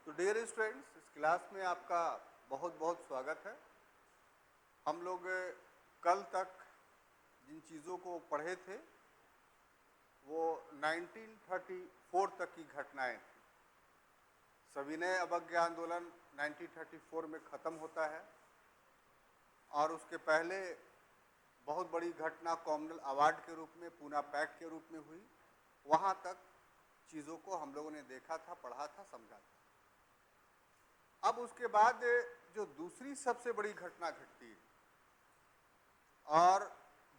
तो dear students, इस class में आपका बहुत बहुत स्वागत है। हम लोग कल तक जिन चीज़ों को पढ़े थे वो 1934 तक की घटनाएं थी। सविनय अवज्ञा आंदोलन 1934 में ख़त्म होता है और उसके पहले बहुत बड़ी घटना कॉमनवेल्थ अवार्ड के रूप में, पूना पैक्ट के रूप में हुई। वहाँ तक चीज़ों को हम लोगों ने देखा था, पढ़ा था, समझा था। अब उसके बाद जो दूसरी सबसे बड़ी घटना घटती है और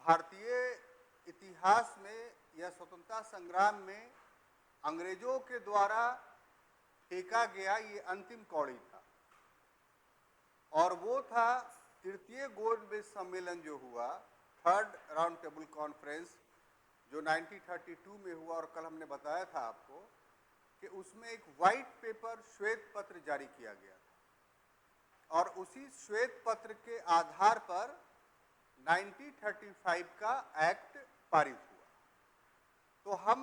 भारतीय इतिहास में या स्वतंत्रता संग्राम में अंग्रेजों के द्वारा फेंका गया ये अंतिम कौड़ी था, और वो था तृतीय गोलमेज सम्मेलन जो हुआ, थर्ड राउंड टेबल कॉन्फ्रेंस, जो 1932 में हुआ। और कल हमने बताया था आपको कि उसमें एक वाइट पेपर, श्वेत पत्र जारी किया गया था और उसी श्वेत पत्र के आधार पर 1935 का एक्ट पारित हुआ। तो हम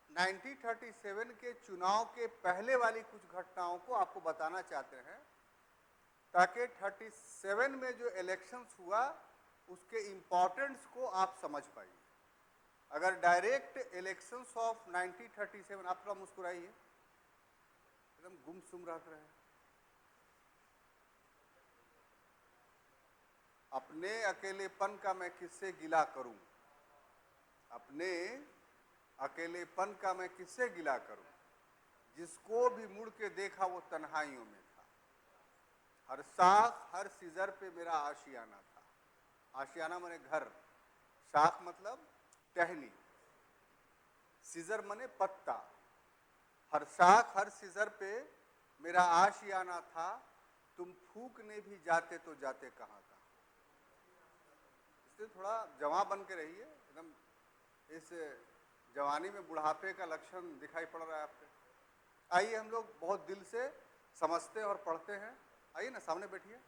1937 के चुनाव के पहले वाली कुछ घटनाओं को आपको बताना चाहते हैं ताकि 37 में जो इलेक्शंस हुआ उसके इम्पोर्टेंस को आप समझ पाइए। अगर डायरेक्ट इलेक्शंस ऑफ 1937, आप थोड़ा मुस्कुराइए, एकदम गुमसुम रह रहे हैं। अपने अकेलेपन का मैं किससे गिला करूं, अपने अकेलेपन का मैं किससे गिला करूं, जिसको भी मुड़ के देखा वो तन्हाइयों में था। हर शाख हर सीजर पे मेरा आशियाना था। आशियाना माने घर, शाख मतलब टहनी, सीजर माने पत्ता। हर शाख हर सीजर पे मेरा आशियाना था, तुम फूकने भी जाते तो जाते कहाँ था। इसलिए थोड़ा जवां बन के रहिए, एकदम इस जवानी में बुढ़ापे का लक्षण दिखाई पड़ रहा है आपके। आइए हम लोग बहुत दिल से समझते और पढ़ते हैं। आइए ना, सामने बैठिए।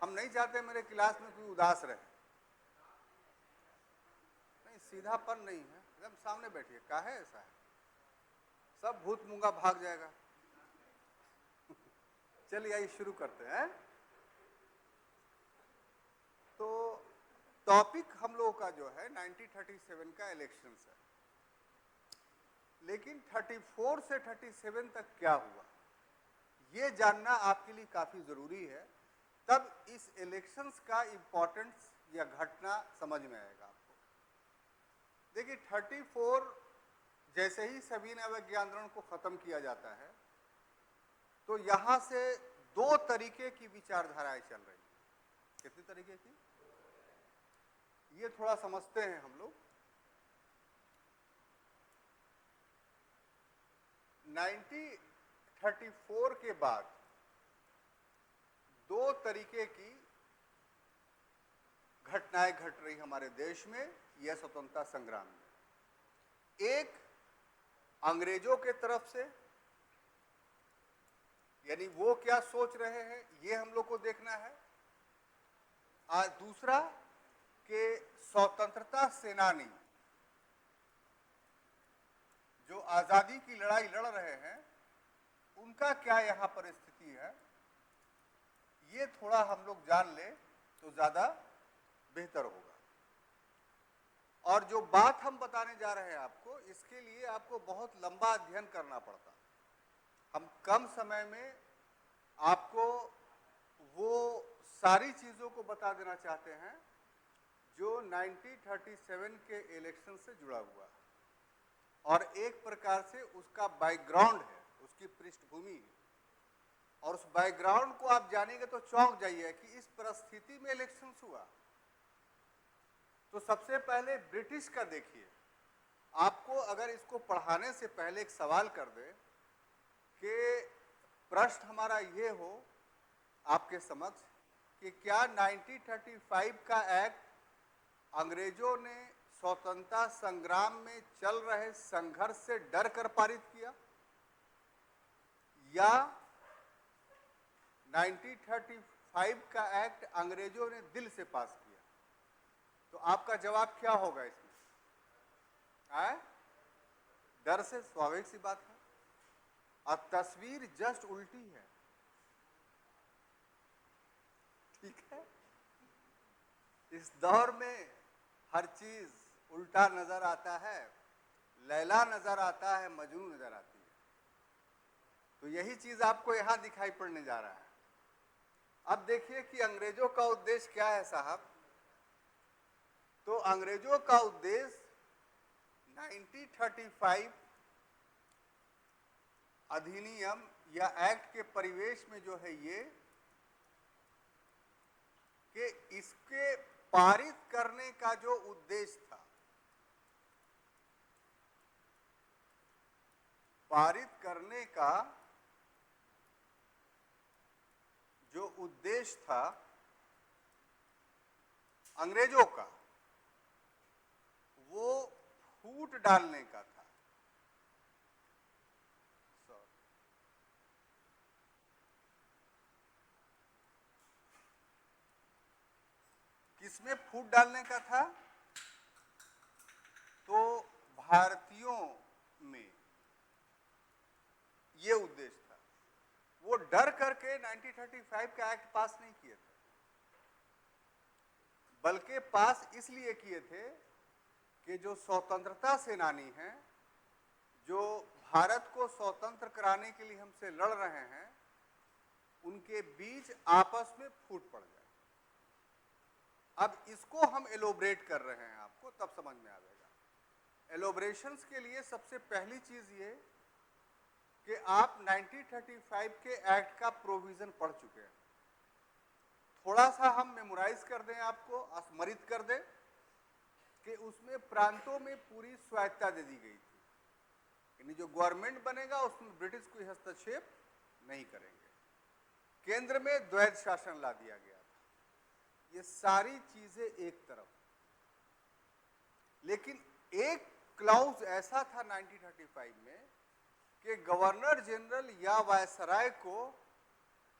हम नहीं चाहते मेरे क्लास में कोई उदास रहे, नहीं, सीधापन नहीं है, एकदम सामने बैठिए। काहे ऐसा है? सब भूत मूंगा भाग जाएगा। चलिए आइए शुरू करते हैं। तो टॉपिक हम लोगों का जो है 1937 का इलेक्शंस है, लेकिन 34 से 37 तक क्या हुआ ये जानना आपके लिए काफी जरूरी है। तब इस इलेक्शंस का इंपॉर्टेंस या घटना समझ में आएगा आपको। देखिए 34 जैसे ही सविनय अवज्ञा आंदोलन को खत्म किया जाता है तो यहां से दो तरीके की विचारधाराएं चल रही हैं। कितने तरीके की, ये थोड़ा समझते हैं हम लोग। 1934 के बाद दो तरीके की घटनाएं घट रही हमारे देश में यह स्वतंत्रता संग्राम में। एक अंग्रेजों के तरफ से, यानी वो क्या सोच रहे हैं ये हम लोग को देखना है। और दूसरा कि स्वतंत्रता सेनानी जो आजादी की लड़ाई लड़ रहे हैं उनका क्या यहां पर स्थिति है, ये थोड़ा हम लोग जान ले तो ज्यादा बेहतर होगा। और जो बात हम बताने जा रहे हैं आपको, इसके लिए आपको बहुत लंबा अध्ययन करना पड़ता। हम कम समय में आपको वो सारी चीजों को बता देना चाहते हैं जो 1937 के इलेक्शन से जुड़ा हुआ है और एक प्रकार से उसका बैकग्राउंड है, उसकी पृष्ठभूमि है। और उस बैकग्राउंड को आप जानेंगे तो चौंक जाइए कि इस परिस्थिति में इलेक्शन हुआ। तो सबसे पहले ब्रिटिश का देखिए। आपको अगर इसको पढ़ाने से पहले एक सवाल कर दे कि प्रश्न हमारा ये हो आपके समक्ष कि क्या 1935 का एक्ट अंग्रेजों ने स्वतंत्रता संग्राम में चल रहे संघर्ष से डर कर पारित किया, या 1935 का एक्ट अंग्रेजों ने दिल से पास किया? तो आपका जवाब क्या होगा इसमें? डर से, स्वाभाविक सी बात है। और तस्वीर जस्ट उल्टी है, ठीक है। इस दौर में हर चीज उल्टा नजर आता है, लैला नजर आता है, मजनू नजर आती है। तो यही चीज आपको यहां दिखाई पड़ने जा रहा है। अब देखिए कि अंग्रेजों का उद्देश्य क्या है साहब। तो अंग्रेजों का उद्देश्य 1935 अधिनियम या एक्ट के परिवेश में जो है ये कि इसके पारित करने का जो उद्देश्य था, पारित करने का जो उद्देश्य था अंग्रेजों का, वो फूट डालने का था। किसमें फूट डालने का था? तो भारतीयों में ये उद्देश्य था। वो डर करके 1935 का एक्ट पास नहीं किए थे, बल्कि पास इसलिए किए थे कि जो स्वतंत्रता सेनानी हैं, जो भारत को स्वतंत्र कराने के लिए हमसे लड़ रहे हैं, उनके बीच आपस में फूट पड़ जाए। अब इसको हम एलोबरेट कर रहे हैं, आपको तब समझ में आएगा। एलोबरेशंस के लिए सबसे पहली चीज ये कि आप 1935 के एक्ट का प्रोविजन पढ़ चुके हैं। थोड़ा सा हम मेमोराइज कर दें, आपको स्मरित कर दें कि उसमें प्रांतों में पूरी स्वायत्ता दे दी गई थी, यानी जो गवर्नमेंट बनेगा उसमें ब्रिटिश कोई हस्तक्षेप नहीं करेंगे। केंद्र में द्वैध शासन ला दिया गया था। ये सारी चीजें एक तरफ, लेकिन एक क्लाउज ऐसा था 1935 में कि गवर्नर जनरल या वायसराय को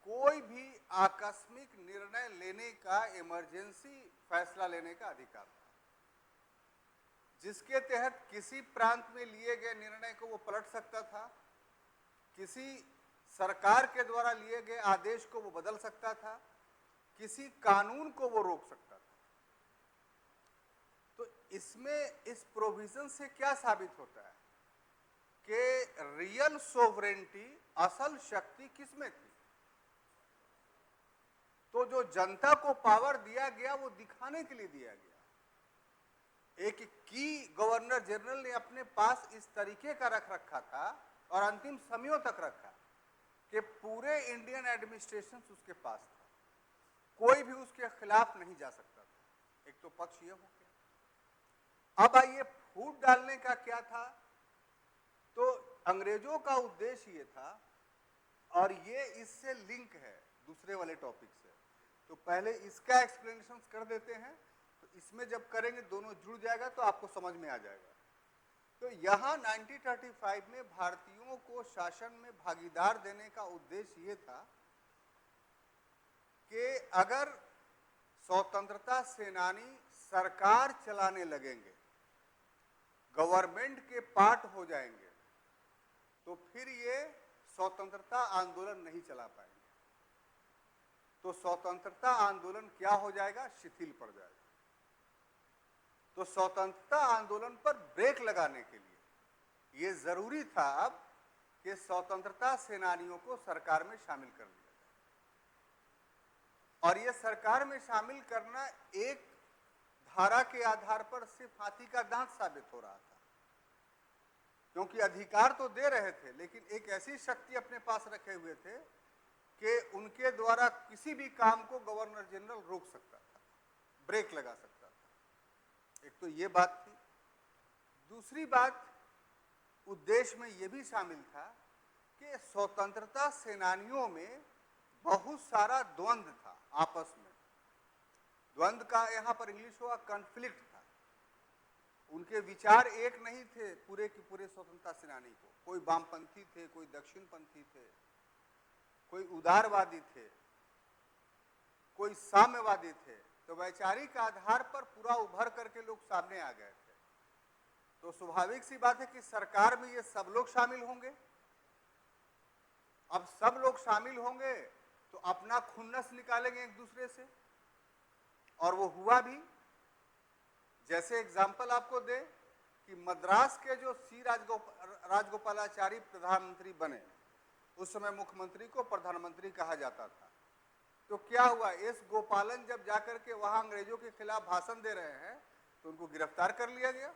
कोई भी आकस्मिक निर्णय लेने का, इमरजेंसी फैसला लेने का अधिकार था, जिसके तहत किसी प्रांत में लिए गए निर्णय को वो पलट सकता था, किसी सरकार के द्वारा लिए गए आदेश को वो बदल सकता था, किसी कानून को वो रोक सकता था। तो इसमें इस प्रोविजन से क्या साबित होता है कि रियल सोवरेंटी, असल शक्ति किसमें थी? तो जो जनता को पावर दिया गया वो दिखाने के लिए दिया गया। एक की गवर्नर जनरल ने अपने पास इस तरीके का रख रखा था और अंतिम समयों तक रखा कि पूरे इंडियन एडमिनिस्ट्रेशन उसके पास था, कोई भी उसके खिलाफ नहीं जा सकता था। एक तो पक्ष ये हो गया। अब आइए फूट डालने का क्या था। तो अंग्रेजों का उद्देश्य ये था, और ये इससे लिंक है दूसरे वाले टॉपिक से। तो पहले इसका एक्सप्लेनेशन कर देते हैं, तो इसमें जब करेंगे दोनों जुड़ जाएगा तो आपको समझ में आ जाएगा। तो यहाँ 1935 में भारतीयों को शासन में भागीदार देने का उद्देश्य ये था कि अगर स्वतंत्रता सेनानी सरकार चलाने लगेंगे, गवर्नमेंट के पार्ट हो जाएंगे, तो फिर ये स्वतंत्रता आंदोलन नहीं चला पाएंगे। तो स्वतंत्रता आंदोलन क्या हो जाएगा? शिथिल पड़ जाएगा। तो स्वतंत्रता आंदोलन पर ब्रेक लगाने के लिए ये जरूरी था अब कि स्वतंत्रता सेनानियों को सरकार में शामिल कर लिया जाए। और ये सरकार में शामिल करना एक धारा के आधार पर सिर्फ हाथी का दांत साबित हो रहा था, क्योंकि अधिकार तो दे रहे थे, लेकिन एक ऐसी शक्ति अपने पास रखे हुए थे कि उनके द्वारा किसी भी काम को गवर्नर जनरल रोक सकता था, ब्रेक लगा सकता था। एक तो ये बात थी। दूसरी बात, उद्देश्य में यह भी शामिल था कि स्वतंत्रता सेनानियों में बहुत सारा द्वंद्व था आपस में। द्वंद्व का यहाँ पर इंग्लिश हुआ कॉन्फ्लिक्ट था। उनके विचार एक नहीं थे पूरे के पूरे स्वतंत्रता सेनानी को। कोई वामपंथी थे, कोई दक्षिणपंथी थे, कोई उदारवादी थे, कोई साम्यवादी थे। तो वैचारिक आधार पर पूरा उभर करके लोग सामने आ गए थे। तो स्वाभाविक सी बात है कि सरकार में ये सब लोग शामिल होंगे। अब सब लोग शामिल होंगे तो अपना खुन्नस निकालेंगे एक दूसरे से, और वो हुआ भी। जैसे एग्जाम्पल आपको दे कि मद्रास के जो सी राजगोपालाचारी प्रधानमंत्री बने, उस समय मुख्यमंत्री को प्रधानमंत्री कहा जाता था। तो क्या हुआ, एस गोपालन जब जाकर के वहां अंग्रेजों के खिलाफ भाषण दे रहे हैं तो उनको गिरफ्तार कर लिया गया।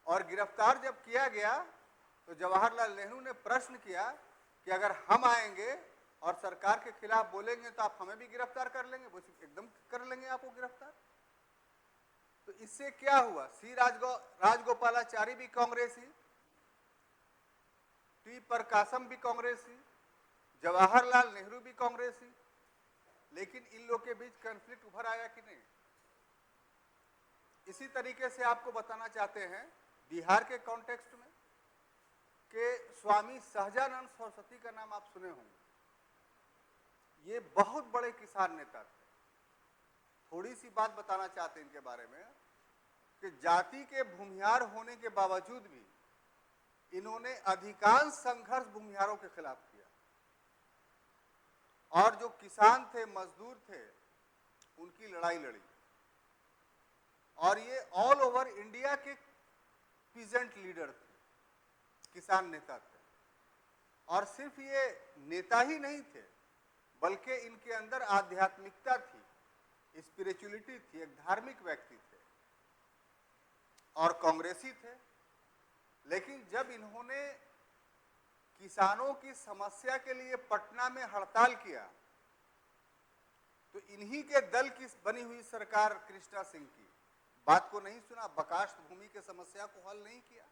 और गिरफ्तार जब किया गया तो जवाहरलाल नेहरू ने प्रश्न किया कि अगर हम आएंगे और सरकार के खिलाफ बोलेंगे तो आप हमें भी गिरफ्तार कर लेंगे? वो एकदम कर लेंगे आपको गिरफ्तार। तो इससे क्या हुआ, सी राजगोपालाचारी भी कांग्रेसी, टी प्रकाशम भी कांग्रेसी, जवाहरलाल नेहरू भी कांग्रेसी, लेकिन इन लोग के बीच कॉन्फ्लिक्ट उभर आया कि नहीं? इसी तरीके से आपको बताना चाहते हैं बिहार के कॉन्टेक्स्ट में कि स्वामी सहजानंद सरस्वती का नाम आप सुने होंगे। ये बहुत बड़े किसान नेता थे। थोड़ी सी बात बताना चाहते हैं इनके बारे में कि जाति के भूमिहार होने के बावजूद भी इन्होंने अधिकांश संघर्ष भूमिहारों के खिलाफ किया, और जो किसान थे, मजदूर थे, उनकी लड़ाई लड़ी। और ये ऑल ओवर इंडिया के पीजेंट लीडर थे, किसान नेता थे। और सिर्फ ये नेता ही नहीं थे, बल्कि इनके अंदर आध्यात्मिकता थी, स्पिरिचुअलिटी थी, एक धार्मिक व्यक्ति थे और कांग्रेसी थे। लेकिन जब इन्होंने किसानों की समस्या के लिए पटना में हड़ताल किया तो इन्हीं के दल की बनी हुई सरकार कृष्णा सिंह की बात को नहीं सुना, बकाष्ठ भूमि के समस्या को हल नहीं किया।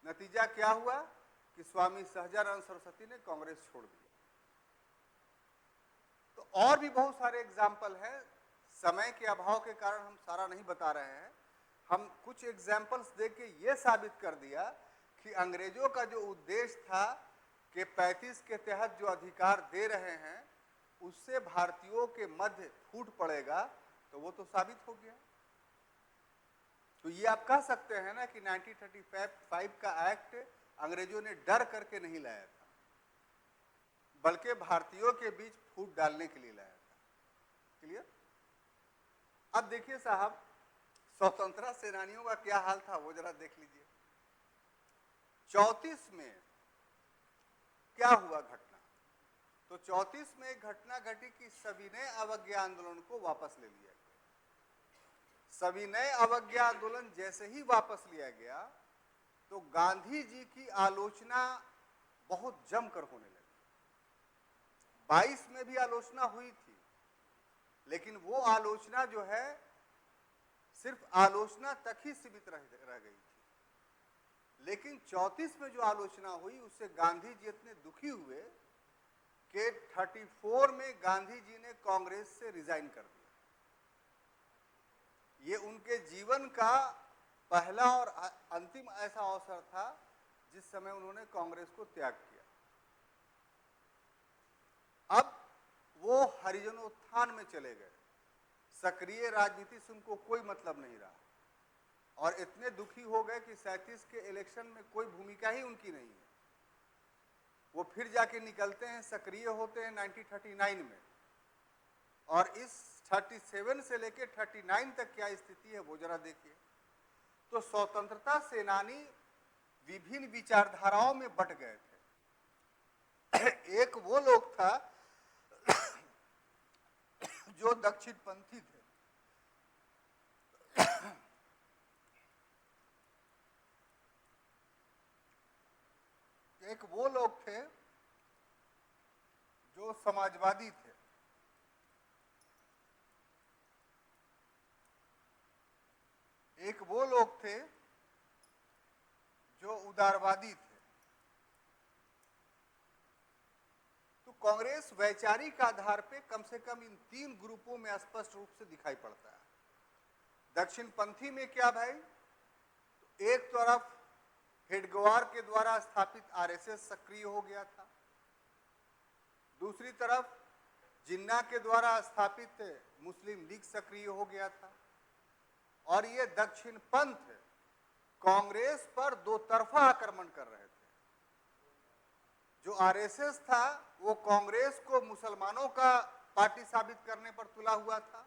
नतीजा क्या हुआ कि स्वामी सहजानंद सरस्वती ने कांग्रेस छोड़ दी। तो और भी बहुत सारे एग्जाम्पल हैं, समय के अभाव के कारण हम सारा नहीं बता रहे हैं। हम कुछ एग्जाम्पल्स देख के ये साबित कर दिया कि अंग्रेजों का जो उद्देश्य था कि 35 के तहत जो अधिकार दे रहे हैं उससे भारतीयों के मध्य फूट पड़ेगा, तो वो तो साबित हो गया। तो ये आप कह सकते हैं ना कि 1935 का एक्ट अंग्रेजों ने डर करके नहीं लाया था, बल्कि भारतीयों के बीच फूट डालने के लिए लाया था। क्लियर? अब देखिए साहब, स्वतंत्रता सेनानियों का क्या हाल था वो जरा देख लीजिए। 34 में क्या हुआ घटना? तो 34 में एक घटना घटी कि सविनय अवज्ञा आंदोलन को वापस ले लिया गया। सविनय अवज्ञा आंदोलन जैसे ही वापस लिया गया तो गांधी जी की आलोचना बहुत जमकर होने लगी। 22 में भी आलोचना हुई थी, लेकिन वो आलोचना जो है सिर्फ आलोचना तक ही सीमित रह गई थी। लेकिन 34 में जो आलोचना हुई उससे गांधी जी इतने दुखी हुए कि 34 में गांधी जी ने कांग्रेस से रिजाइन कर दिया। ये उनके जीवन का पहला और अंतिम ऐसा अवसर था जिस समय उन्होंने कांग्रेस को त्याग किया। अब वो हरिजनोत्थान में चले गए, सक्रिय राजनीति से उनको कोई मतलब नहीं रहा, और इतने दुखी हो गए कि 37 के इलेक्शन में कोई भूमिका ही उनकी नहीं है। वो फिर जाके निकलते हैं, सक्रिय होते हैं 1939 में, और इस 37 से लेकर 39 तक क्या स्थिति है वो जरा देखिए। तो स्वतंत्रता सेनानी विभिन्न विचारधाराओं में बट गए थे। एक वो लोग था जो दक्षिणपंथी थे, एक वो लोग थे जो समाजवादी थे, एक वो लोग थे जो उदारवादी थे। तो कांग्रेस वैचारिक आधार पे कम से कम इन 3 ग्रुपों में स्पष्ट रूप से दिखाई पड़ता है। दक्षिणपंथी में क्या भाई, एक तरफ हेडगेवार के द्वारा स्थापित आरएसएस सक्रिय हो गया था, दूसरी तरफ जिन्ना के द्वारा स्थापित मुस्लिम लीग सक्रिय हो गया था, और ये दक्षिण पंथ कांग्रेस पर दो तरफा आक्रमण कर रहे थे। जो आरएसएस था वो कांग्रेस को मुसलमानों का पार्टी साबित करने पर तुला हुआ था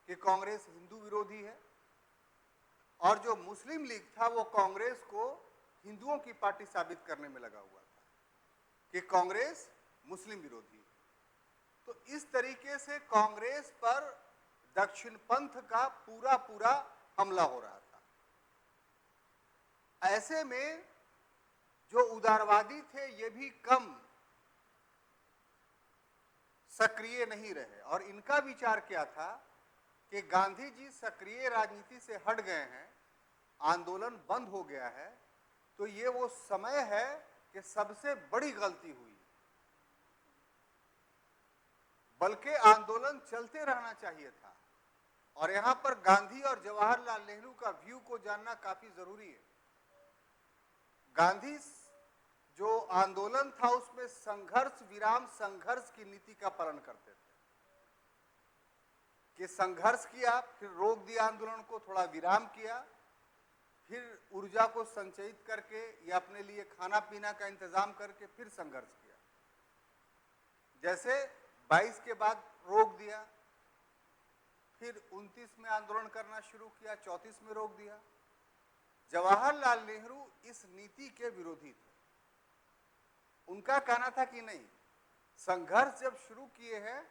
कि कांग्रेस हिंदू विरोधी है, और जो मुस्लिम लीग था वो कांग्रेस को हिंदुओं की पार्टी साबित करने में लगा हुआ था कि कांग्रेस मुस्लिम विरोधी है। तो इस तरीके से कांग्रेस पर दक्षिण पंथ का पूरा पूरा हमला हो रहा था। ऐसे में जो उदारवादी थे ये भी कम सक्रिय नहीं रहे, और इनका विचार क्या था कि गांधी जी सक्रिय राजनीति से हट गए हैं, आंदोलन बंद हो गया है, तो ये वो समय है कि सबसे बड़ी गलती हुई, बल्कि आंदोलन चलते रहना चाहिए था। और यहां पर गांधी और जवाहरलाल नेहरू का व्यू को जानना काफी जरूरी है। गांधी जो आंदोलन था उसमें संघर्ष विराम संघर्ष की नीति का पालन करते थे कि संघर्ष किया, फिर रोक दिया आंदोलन को, थोड़ा विराम किया, फिर ऊर्जा को संचयित करके या अपने लिए खाना पीना का इंतजाम करके फिर संघर्ष किया। जैसे 22 के बाद रोक दिया, फिर 29 में आंदोलन करना शुरू किया, 34 में रोक दिया। जवाहरलाल नेहरू इस नीति के विरोधी थे। उनका कहना था कि नहीं, संघर्ष जब शुरू किए हैं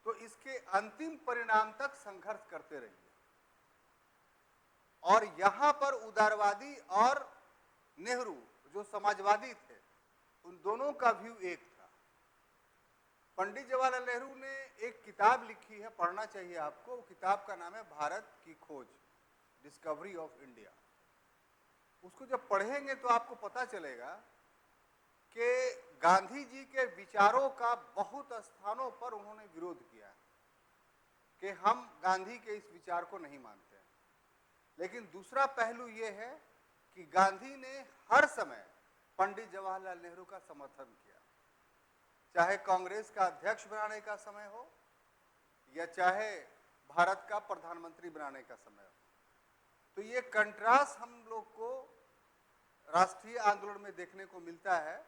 तो इसके अंतिम परिणाम तक संघर्ष करते रहिए। और यहां पर उदारवादी और नेहरू जो समाजवादी थे, उन दोनों का व्यू एक था। पंडित जवाहरलाल नेहरू ने एक किताब लिखी है, पढ़ना चाहिए आपको। वो किताब का नाम है भारत की खोज, डिस्कवरी ऑफ इंडिया। उसको जब पढ़ेंगे तो आपको पता चलेगा कि गांधी जी के विचारों का बहुत स्थानों पर उन्होंने विरोध किया कि हम गांधी के इस विचार को नहीं मानते हैं। लेकिन दूसरा पहलू यह है कि गांधी ने हर समय पंडित जवाहरलाल नेहरू का समर्थन किया, चाहे कांग्रेस का अध्यक्ष बनाने का समय हो या चाहे भारत का प्रधानमंत्री बनाने का समय हो। तो ये कंट्रास्ट हम लोग को राष्ट्रीय आंदोलन में देखने को मिलता है।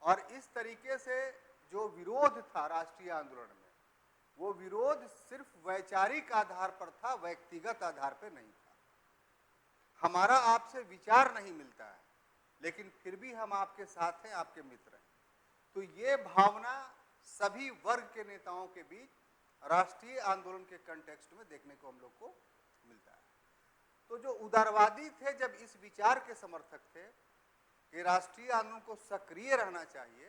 और इस तरीके से जो विरोध था राष्ट्रीय आंदोलन में, वो विरोध सिर्फ वैचारिक आधार पर था, व्यक्तिगत आधार पर नहीं था। हमारा आपसे विचार नहीं मिलता है, लेकिन फिर भी हम आपके साथ हैं, आपके मित्र हैं। तो ये भावना सभी वर्ग के नेताओं के बीच राष्ट्रीय आंदोलन के कंटेक्स्ट में देखने को हम लोग को मिलता है। तो जो उदारवादी थे, जब इस विचार के समर्थक थे कि राष्ट्रीय आंदोलन को सक्रिय रहना चाहिए,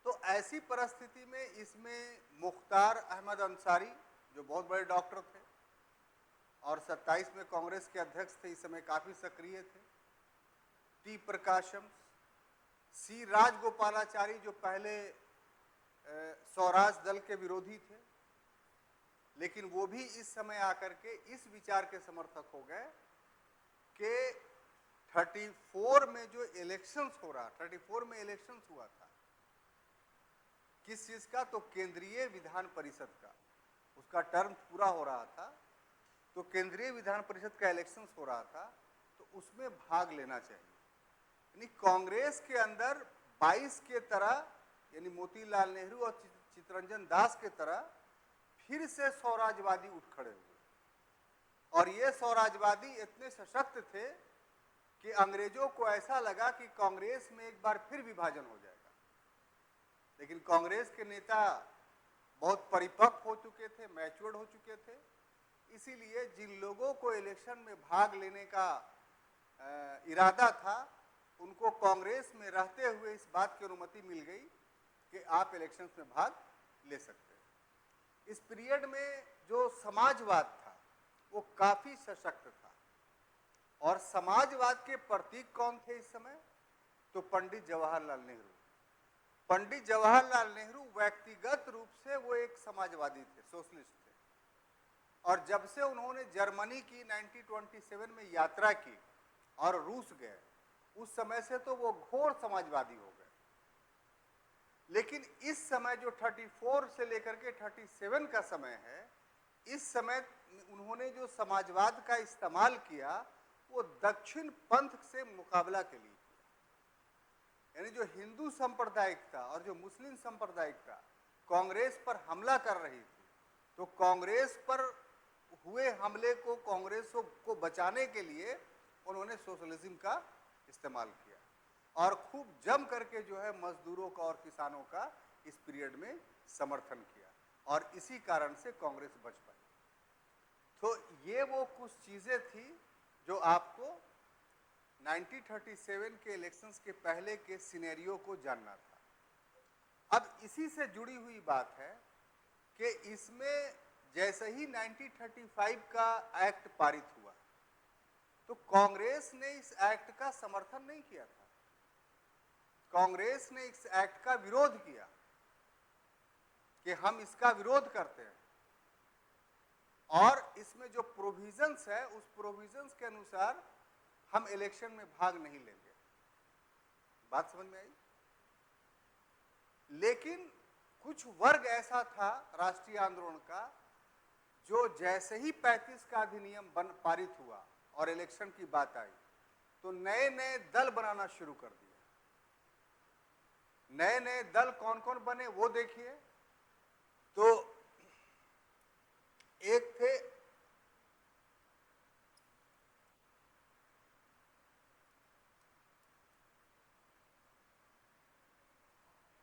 तो ऐसी परिस्थिति में इसमें मुख्तार अहमद अंसारी जो बहुत बड़े डॉक्टर थे और 27 में कांग्रेस के अध्यक्ष थे, इस समय काफी सक्रिय थे, टी प्रकाशम, सी राजगोपालाचारी जो पहले स्वराज दल के विरोधी थे, लेकिन वो भी इस समय आकर के इस विचार के समर्थक हो गए कि 34 में जो इलेक्शंस हो रहा, 34 में इलेक्शंस हुआ था, किस चीज का? तो केंद्रीय विधान परिषद का, उसका टर्म पूरा हो रहा था, तो केंद्रीय विधान परिषद का इलेक्शंस हो रहा था, तो उसमें भाग लेना चाहिए। यानी कांग्रेस के अंदर 22 के तरह, यानी मोतीलाल नेहरू और चित्तरंजन दास के तरह फिर से स्वराजवादी उठ खड़े हुए, और ये स्वराजवादी इतने सशक्त थे कि अंग्रेजों को ऐसा लगा कि कांग्रेस में एक बार फिर विभाजन हो जाएगा। लेकिन कांग्रेस के नेता बहुत परिपक्व हो चुके थे, मैच्योर्ड हो चुके थे, इसीलिए जिन लोगों को इलेक्शन में भाग लेने का इरादा था, उनको कांग्रेस में रहते हुए इस बात की अनुमति मिल गई कि आप इलेक्शंस में भाग ले सकते हैं। इस पीरियड में जो समाजवाद था वो काफी सशक्त था, और समाजवाद के प्रतीक कौन थे इस समय? तो पंडित जवाहरलाल नेहरू। पंडित जवाहरलाल नेहरू व्यक्तिगत रूप से वो एक समाजवादी थे, सोशलिस्ट थे, और जब से उन्होंने जर्मनी की 1927 में यात्रा की और रूस गए, उस समय से तो वो घोर समाजवादी हो गए। लेकिन इस समय जो 34 से लेकर के 37 का समय है, इस समय उन्होंने जो समाजवाद का इस्तेमाल किया वो दक्षिण पंथ से मुकाबला के लिए किया। यानी जो हिंदू सांप्रदायिकता और जो मुस्लिम सांप्रदायिकता कांग्रेस पर हमला कर रही थी, तो कांग्रेस पर हुए हमले को, कांग्रेस को बचाने के लिए उन्होंने सोशलिज्म का इस्तेमाल किया और खूब जम करके जो है मजदूरों का और किसानों का इस पीरियड में समर्थन किया और इसी कारण से कांग्रेस बच पाई। तो ये वो कुछ चीजें थी जो आपको 1937 के इलेक्शंस के पहले के सिनेरियो को जानना था। अब इसी से जुड़ी हुई बात है कि इसमें जैसे ही 1935 का एक्ट पारित हुआ तो कांग्रेस ने इस एक्ट का समर्थन नहीं किया था, कांग्रेस ने इस एक्ट का विरोध किया कि हम इसका विरोध करते हैं और इसमें जो प्रोविजंस है उस प्रोविजंस के अनुसार हम इलेक्शन में भाग नहीं लेंगे। बात समझ में आई? लेकिन कुछ वर्ग ऐसा था राष्ट्रीय आंदोलन का जो जैसे ही 35 का अधिनियम पारित हुआ और इलेक्शन की बात आई तो नए नए दल बनाना शुरू कर दिया। नए नए दल कौन कौन बने वो देखिए। तो एक थे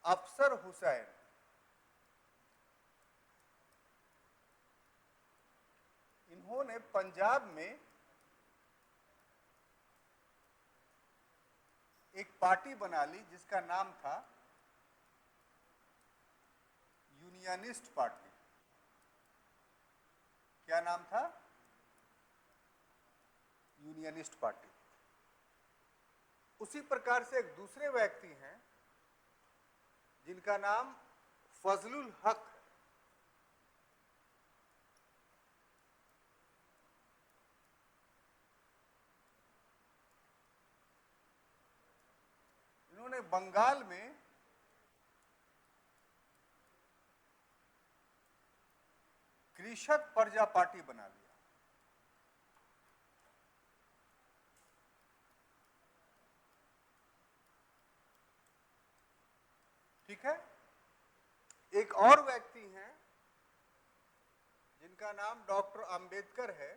अफसर हुसैन, इन्होंने पंजाब में एक पार्टी बना ली जिसका नाम था यूनियनिस्ट पार्टी। क्या नाम था? Unionist party. उसी प्रकार से एक दूसरे व्यक्ति हैं जिनका नाम फजलुल हक। इन्होंने बंगाल में कृषक प्रजा पार्टी बना लिया। ठीक है। एक और व्यक्ति हैं जिनका नाम डॉक्टर अंबेडकर है।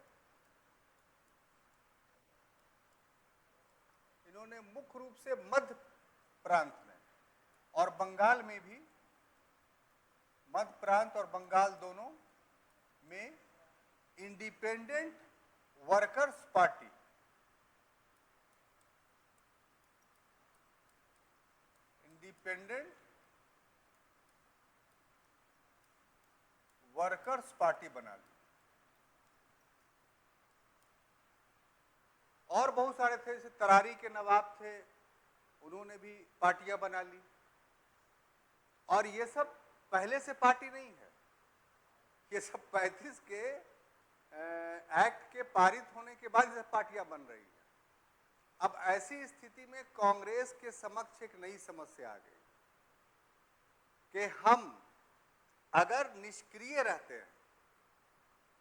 इन्होंने मुख्य रूप से मध्य प्रांत में और बंगाल में भी, मध्य प्रांत और बंगाल दोनों में independent workers party, independent workers party बना ली। और बहुत सारे थे, जैसे तरारी के नवाब थे, उन्होंने भी पार्टियां बना ली। और ये सब पहले से पार्टी नहीं है, ये सब 35 के एक्ट के पारित होने के बाद ये पार्टियां बन रही है। अब ऐसी स्थिति में कांग्रेस के समक्ष एक नई समस्या आ गई कि हम अगर निष्क्रिय रहते हैं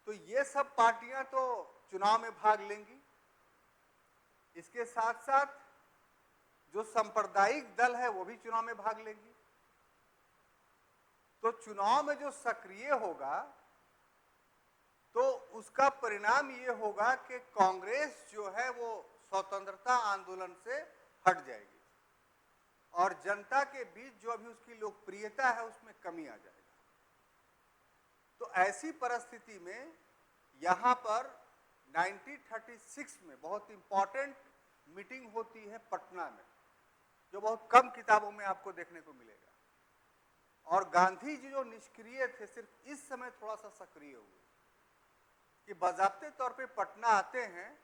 तो ये सब पार्टियां तो चुनाव में भाग लेंगी, इसके साथ साथ जो सांप्रदायिक दल है वो भी चुनाव में भाग लेंगी। तो चुनाव में जो सक्रिय होगा तो उसका परिणाम ये होगा कि कांग्रेस जो है वो स्वतंत्रता आंदोलन से हट जाएगी और जनता के बीच जो अभी उसकी लोकप्रियता है उसमें कमी आ जाएगी। तो ऐसी परिस्थिति में यहां पर 1936 में बहुत इंपॉर्टेंट मीटिंग होती है पटना में, जो बहुत कम किताबों में आपको देखने को मिलेगा। और गांधी जी जो निष्क्रिय थे सिर्फ इस समय थोड़ा सा सक्रिय हुए कि बाज़ाब्ते तौर पे पटना आते हैं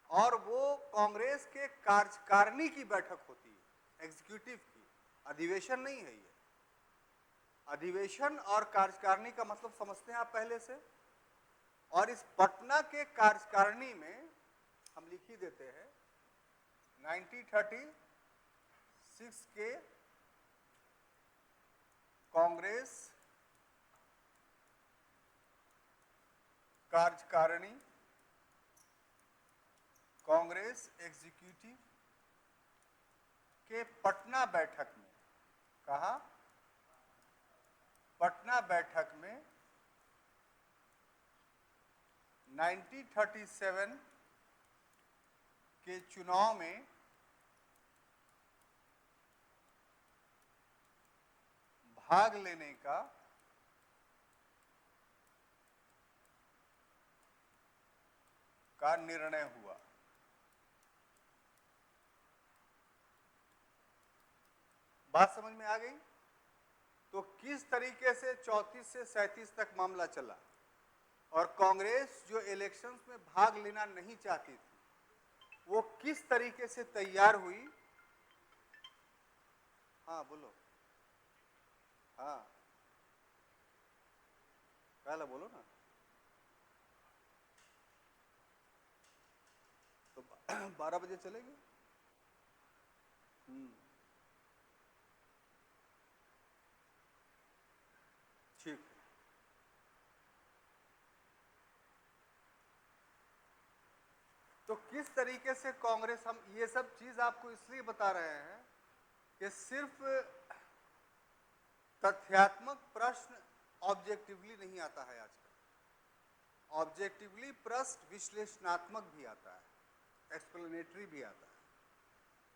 और वो कांग्रेस के कार्यकारिणी की बैठक होती है, एग्जीक्यूटिव की। अधिवेशन नहीं है ये। अधिवेशन और कार्यकारिणी का मतलब समझते हैं आप पहले से। और इस पटना के कार्यकारिणी में हम लिख ही देते हैं 1936 के कांग्रेस कार्यकारिणी, कांग्रेस एग्जीक्यूटिव के पटना बैठक में, कहा पटना बैठक में 1937 के चुनाव में भाग लेने का निर्णय हुआ। बात समझ में आ गई? तो किस तरीके से 34 से 37 तक मामला चला और कांग्रेस जो इलेक्शंस में भाग लेना नहीं चाहती थी वो किस तरीके से तैयार हुई। हाँ बोलो, हाँ पहले बोलो ना। तो 12 बजे चलेगी। ठीक है। तो किस तरीके से कांग्रेस, हम ये सब चीज आपको इसलिए बता रहे हैं कि सिर्फ तथ्यात्मक प्रश्न ऑब्जेक्टिवली नहीं आता है आजकल। ऑब्जेक्टिवली प्रश्न विश्लेषणात्मक भी आता है, एक्सप्लेनेटरी भी आता है।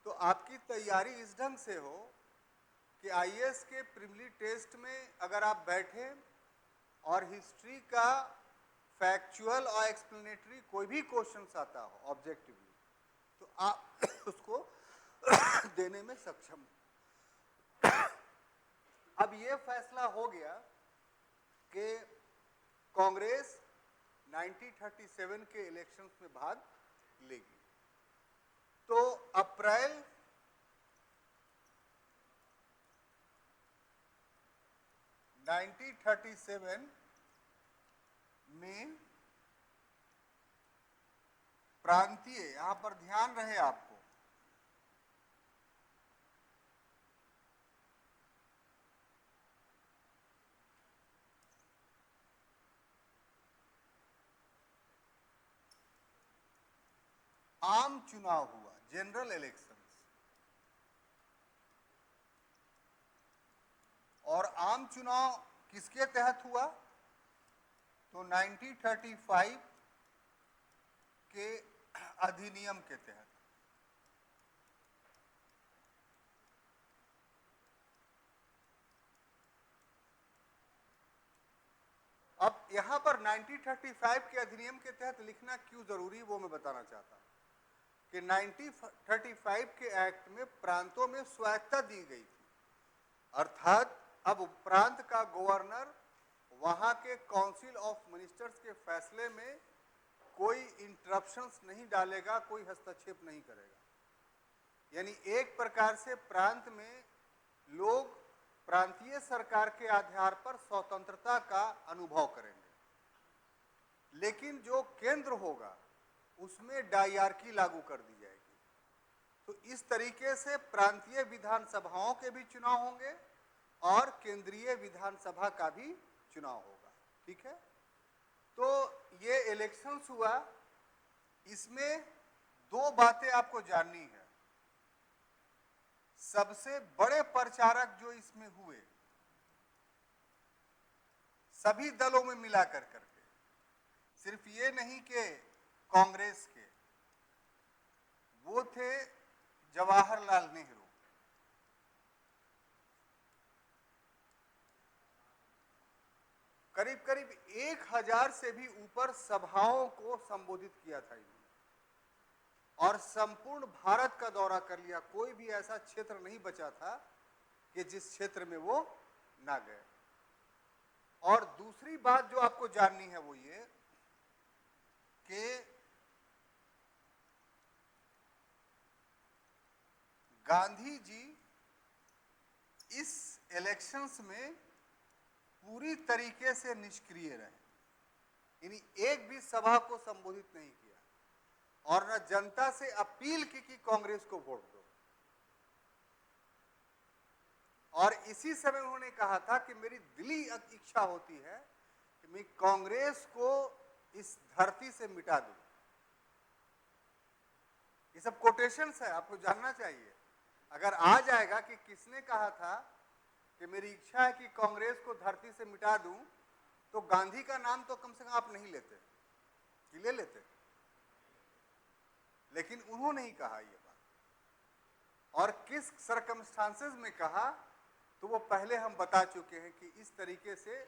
तो आपकी तैयारी इस ढंग से हो कि आईएएस के प्रीलिमिनरी टेस्ट में अगर आप बैठे और हिस्ट्री का फैक्चुअल और एक्सप्लेनेटरी कोई भी क्वेश्चंस आता हो ऑब्जेक्टिवली, तो आप उसको देने में सक्षम हो। अब ये फैसला हो गया कि कांग्रेस 1937 के इलेक्शंस में भाग लेगी। तो अप्रैल 1937 में प्रांतीय, यहां पर ध्यान रहे आपको, आम चुनाव हुआ, जनरल इलेक्शंस। और आम चुनाव किसके तहत हुआ? तो 1935 के अधिनियम के तहत। अब यहां पर 1935 के अधिनियम के तहत लिखना क्यों जरूरी, वो मैं बताना चाहता हूं कि 1935 के एक्ट में प्रांतों में स्वायत्तता दी गई थी। अर्थात अब प्रांत का गवर्नर वहां के काउंसिल ऑफ मिनिस्टर्स के फैसले में कोई इंटरप्शंस नहीं डालेगा, कोई हस्तक्षेप नहीं करेगा। यानी एक प्रकार से प्रांत में लोग प्रांतीय सरकार के आधार पर स्वतंत्रता का अनुभव करेंगे, लेकिन जो केंद्र होगा उसमें डायरकी लागू कर दी जाएगी। तो इस तरीके से प्रांतीय विधानसभाओं के भी चुनाव होंगे और केंद्रीय विधानसभा का भी चुनाव होगा। ठीक है? तो ये इलेक्शंस हुआ, इसमें दो बातें आपको जाननी है। सबसे बड़े प्रचारक जो इसमें हुए सभी दलों में मिलाकर करके, सिर्फ ये नहीं कि कांग्रेस के, वो थे जवाहरलाल नेहरू। करीब करीब 1000 से भी ऊपर सभाओं को संबोधित किया था इन्होंने और संपूर्ण भारत का दौरा कर लिया। कोई भी ऐसा क्षेत्र नहीं बचा था कि जिस क्षेत्र में वो ना गए। और दूसरी बात जो आपको जाननी है वो ये कि गांधी जी इस इलेक्शंस में पूरी तरीके से निष्क्रिय रहे, यानी एक भी सभा को संबोधित नहीं किया और न जनता से अपील की कि कांग्रेस को वोट दो। और इसी समय उन्होंने कहा था कि मेरी दिली इच्छा होती है कि मैं कांग्रेस को इस धरती से मिटा दूं। ये सब कोटेशंस है, आपको जानना चाहिए। अगर आ जाएगा कि किसने कहा था कि मेरी इच्छा है कि कांग्रेस को धरती से मिटा दूं, तो गांधी का नाम तो कम से कम आप नहीं लेते, कि ले लेते? लेकिन उन्होंने ही कहा ये बात, और किस सरकमस्टांसेस में कहा तो वो पहले हम बता चुके हैं कि इस तरीके से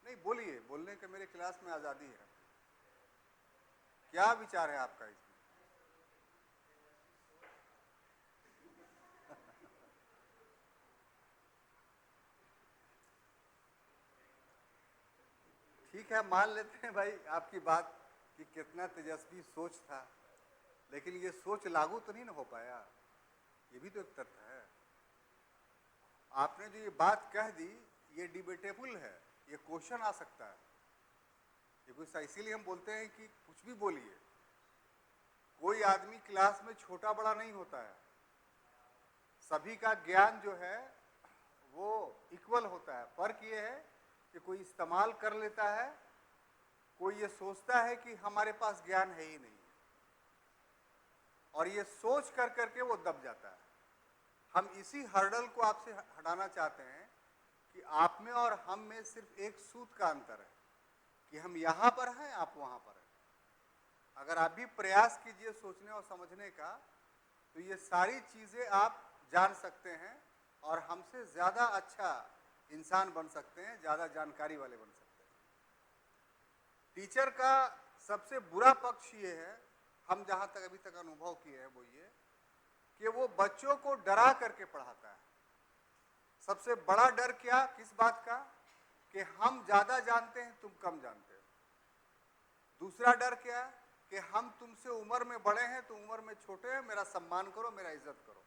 नहीं बोलिए, बोलने के मेरे क्लास में आजादी है। क्या विचार है आपका इसमें? ठीक है, मान लेते हैं भाई आपकी बात कि कितना तेजस्वी सोच था, लेकिन ये सोच लागू तो नहीं ना हो पाया, ये भी तो एक तथ्य है। आपने जो ये बात कह दी ये डिबेटेबल है, ये क्वेश्चन आ सकता है, ये कुछ, इसीलिए हम बोलते हैं कि कुछ भी बोलिए, कोई आदमी क्लास में छोटा बड़ा नहीं होता है, सभी का ज्ञान जो है वो इक्वल होता है। फर्क ये है कि कोई इस्तेमाल कर लेता है, कोई ये सोचता है कि हमारे पास ज्ञान है ही नहीं, और ये सोच कर करके वो दब जाता है। हम इसी हर्डल को आपसे हटाना चाहते हैं कि आप में और हम में सिर्फ एक सूत का अंतर है कि हम यहाँ पर हैं, आप वहाँ पर हैं। अगर आप भी प्रयास कीजिए सोचने और समझने का, तो ये सारी चीज़ें आप जान सकते हैं और हमसे ज़्यादा अच्छा इंसान बन सकते हैं, ज़्यादा जानकारी वाले बन सकते हैं। टीचर का सबसे बुरा पक्ष ये है, हम जहाँ तक अभी तक अनुभव किए हैं वो ये कि वो बच्चों को डरा करके पढ़ाता है। सबसे बड़ा डर क्या, किस बात का? कि हम ज़्यादा जानते हैं, तुम कम जानते हो। दूसरा डर क्या? कि हम तुमसे उम्र में बड़े हैं, तुम उम्र में छोटे हैं, मेरा सम्मान करो, मेरा इज्जत करो।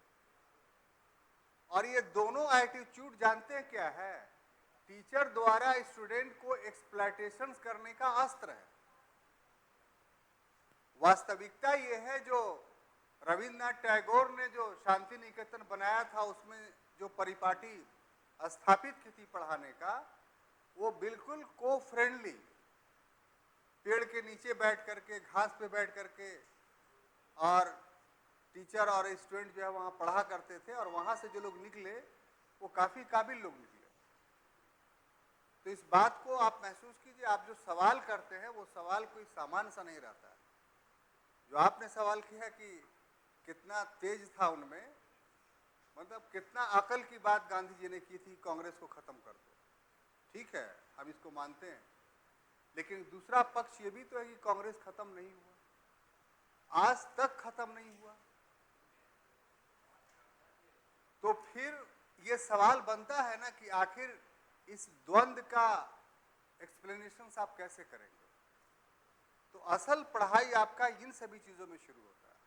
और ये दोनों एटीट्यूड जानते हैं क्या है? टीचर द्वारा स्टूडेंट को एक्सप्लॉयटेशन करने का अस्त्र है। वास्तविकता ये है, जो रविन्द्रनाथ टैगोर ने जो शांति निकेतन बनाया था, उसमें जो परिपाटी स्थापित की थी पढ़ाने का, वो बिल्कुल को फ्रेंडली, पेड़ के नीचे बैठ करके, घास पे बैठ करके, और टीचर और स्टूडेंट जो है वहाँ पढ़ा करते थे, और वहाँ से जो लोग निकले वो काफ़ी काबिल लोग निकले। तो इस बात को आप महसूस कीजिए, आप जो सवाल करते हैं वो सवाल कोई सामान्य सा नहीं रहता है। जो आपने सवाल किया कि कितना तेज था उनमें, मतलब कितना अकल की बात गांधी जी ने की थी, कांग्रेस को खत्म कर दो। ठीक है, हम इसको मानते हैं, लेकिन दूसरा पक्ष ये भी तो है कि कांग्रेस खत्म नहीं हुआ, आज तक खत्म नहीं हुआ। तो फिर ये सवाल बनता है ना कि आखिर इस द्वंद्व का एक्सप्लेनेशन आप कैसे करेंगे? तो असल पढ़ाई आपका इन सभी चीज़ों में शुरू होता है।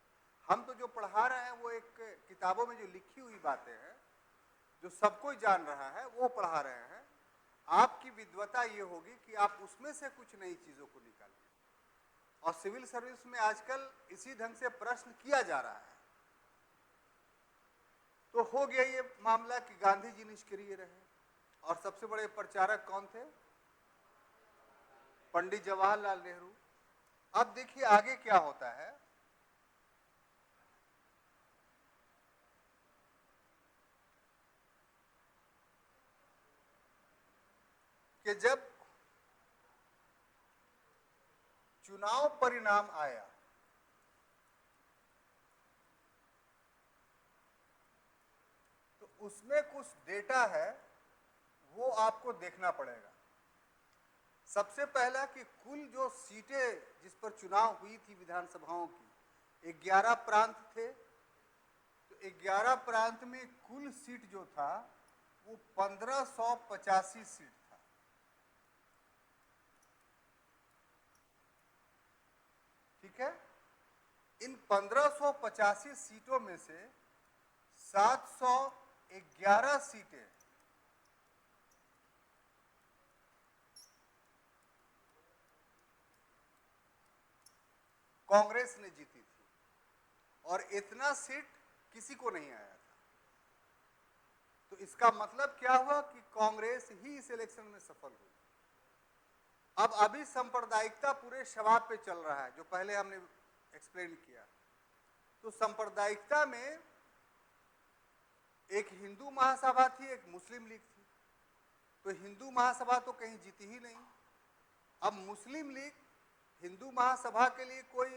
हम तो जो पढ़ा रहे हैं वो एक किताबों में जो लिखी हुई बातें हैं, जो सब कोई जान रहा है, वो पढ़ा रहे हैं। आपकी विद्वता ये होगी कि आप उसमें से कुछ नई चीज़ों को निकालिए। और सिविल सर्विस में आजकल इसी ढंग से प्रश्न किया जा रहा है। तो हो गया ये मामला कि गांधी जी निष्क्रिय रहे, और सबसे बड़े प्रचारक कौन थे? पंडित जवाहरलाल नेहरू। अब देखिए आगे क्या होता है। कि जब चुनाव परिणाम आया, तो उसमें कुछ डेटा है वो आपको देखना पड़ेगा। सबसे पहला कि कुल जो सीटें जिस पर चुनाव हुई थी विधानसभाओं की, 11 प्रांत थे, तो 11 प्रांत में कुल सीट जो था वो 1585 सीट था। ठीक है, इन 1585 सीटों में से 711 सीटें कांग्रेस ने जीती थी, और इतना सीट किसी को नहीं आया था। तो इसका मतलब क्या हुआ कि कांग्रेस ही इस इलेक्शन में सफल हुई। अब अभी सांप्रदायिकता पूरे शबाब पे चल रहा है, जो पहले हमने एक्सप्लेन किया। तो सांप्रदायिकता में एक हिंदू महासभा थी, एक मुस्लिम लीग थी। तो हिंदू महासभा तो कहीं जीती ही नहीं। अब मुस्लिम लीग, हिंदू महासभा के लिए कोई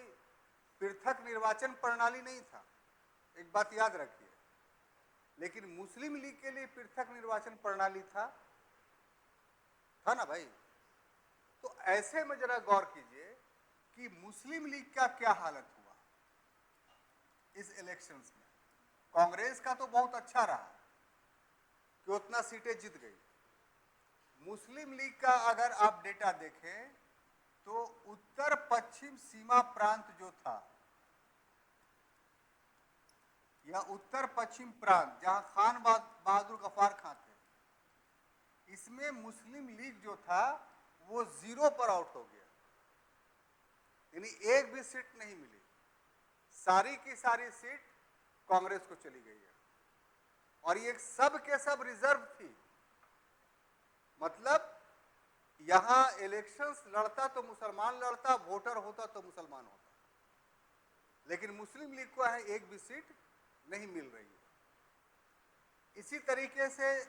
पृथक निर्वाचन प्रणाली नहीं था, एक बात याद रखिए, लेकिन मुस्लिम लीग के लिए पृथक निर्वाचन प्रणाली था ना भाई। तो ऐसे में जरा गौर कीजिए कि मुस्लिम लीग का क्या हालत हुआ इस इलेक्शंस में। कांग्रेस का तो बहुत अच्छा रहा कि उतना सीटें जीत गई। मुस्लिम लीग का अगर आप डेटा देखें तो उत्तर पश्चिम सीमा प्रांत जो था, या उत्तर पश्चिम प्रांत जहां खान बहादुर गफ्फार खां थे, इसमें मुस्लिम लीग जो था वो 0 पर आउट हो गया, यानी एक भी सीट नहीं मिली। सारी की सारी सीट कांग्रेस को चली गई है, और ये सब के सब रिजर्व थी। मतलब यहां इलेक्शंस लड़ता तो मुसलमान लड़ता, वोटर होता तो मुसलमान होता, लेकिन मुस्लिम लीग को है एक भी सीट नहीं मिल रही है। इसी तरीके से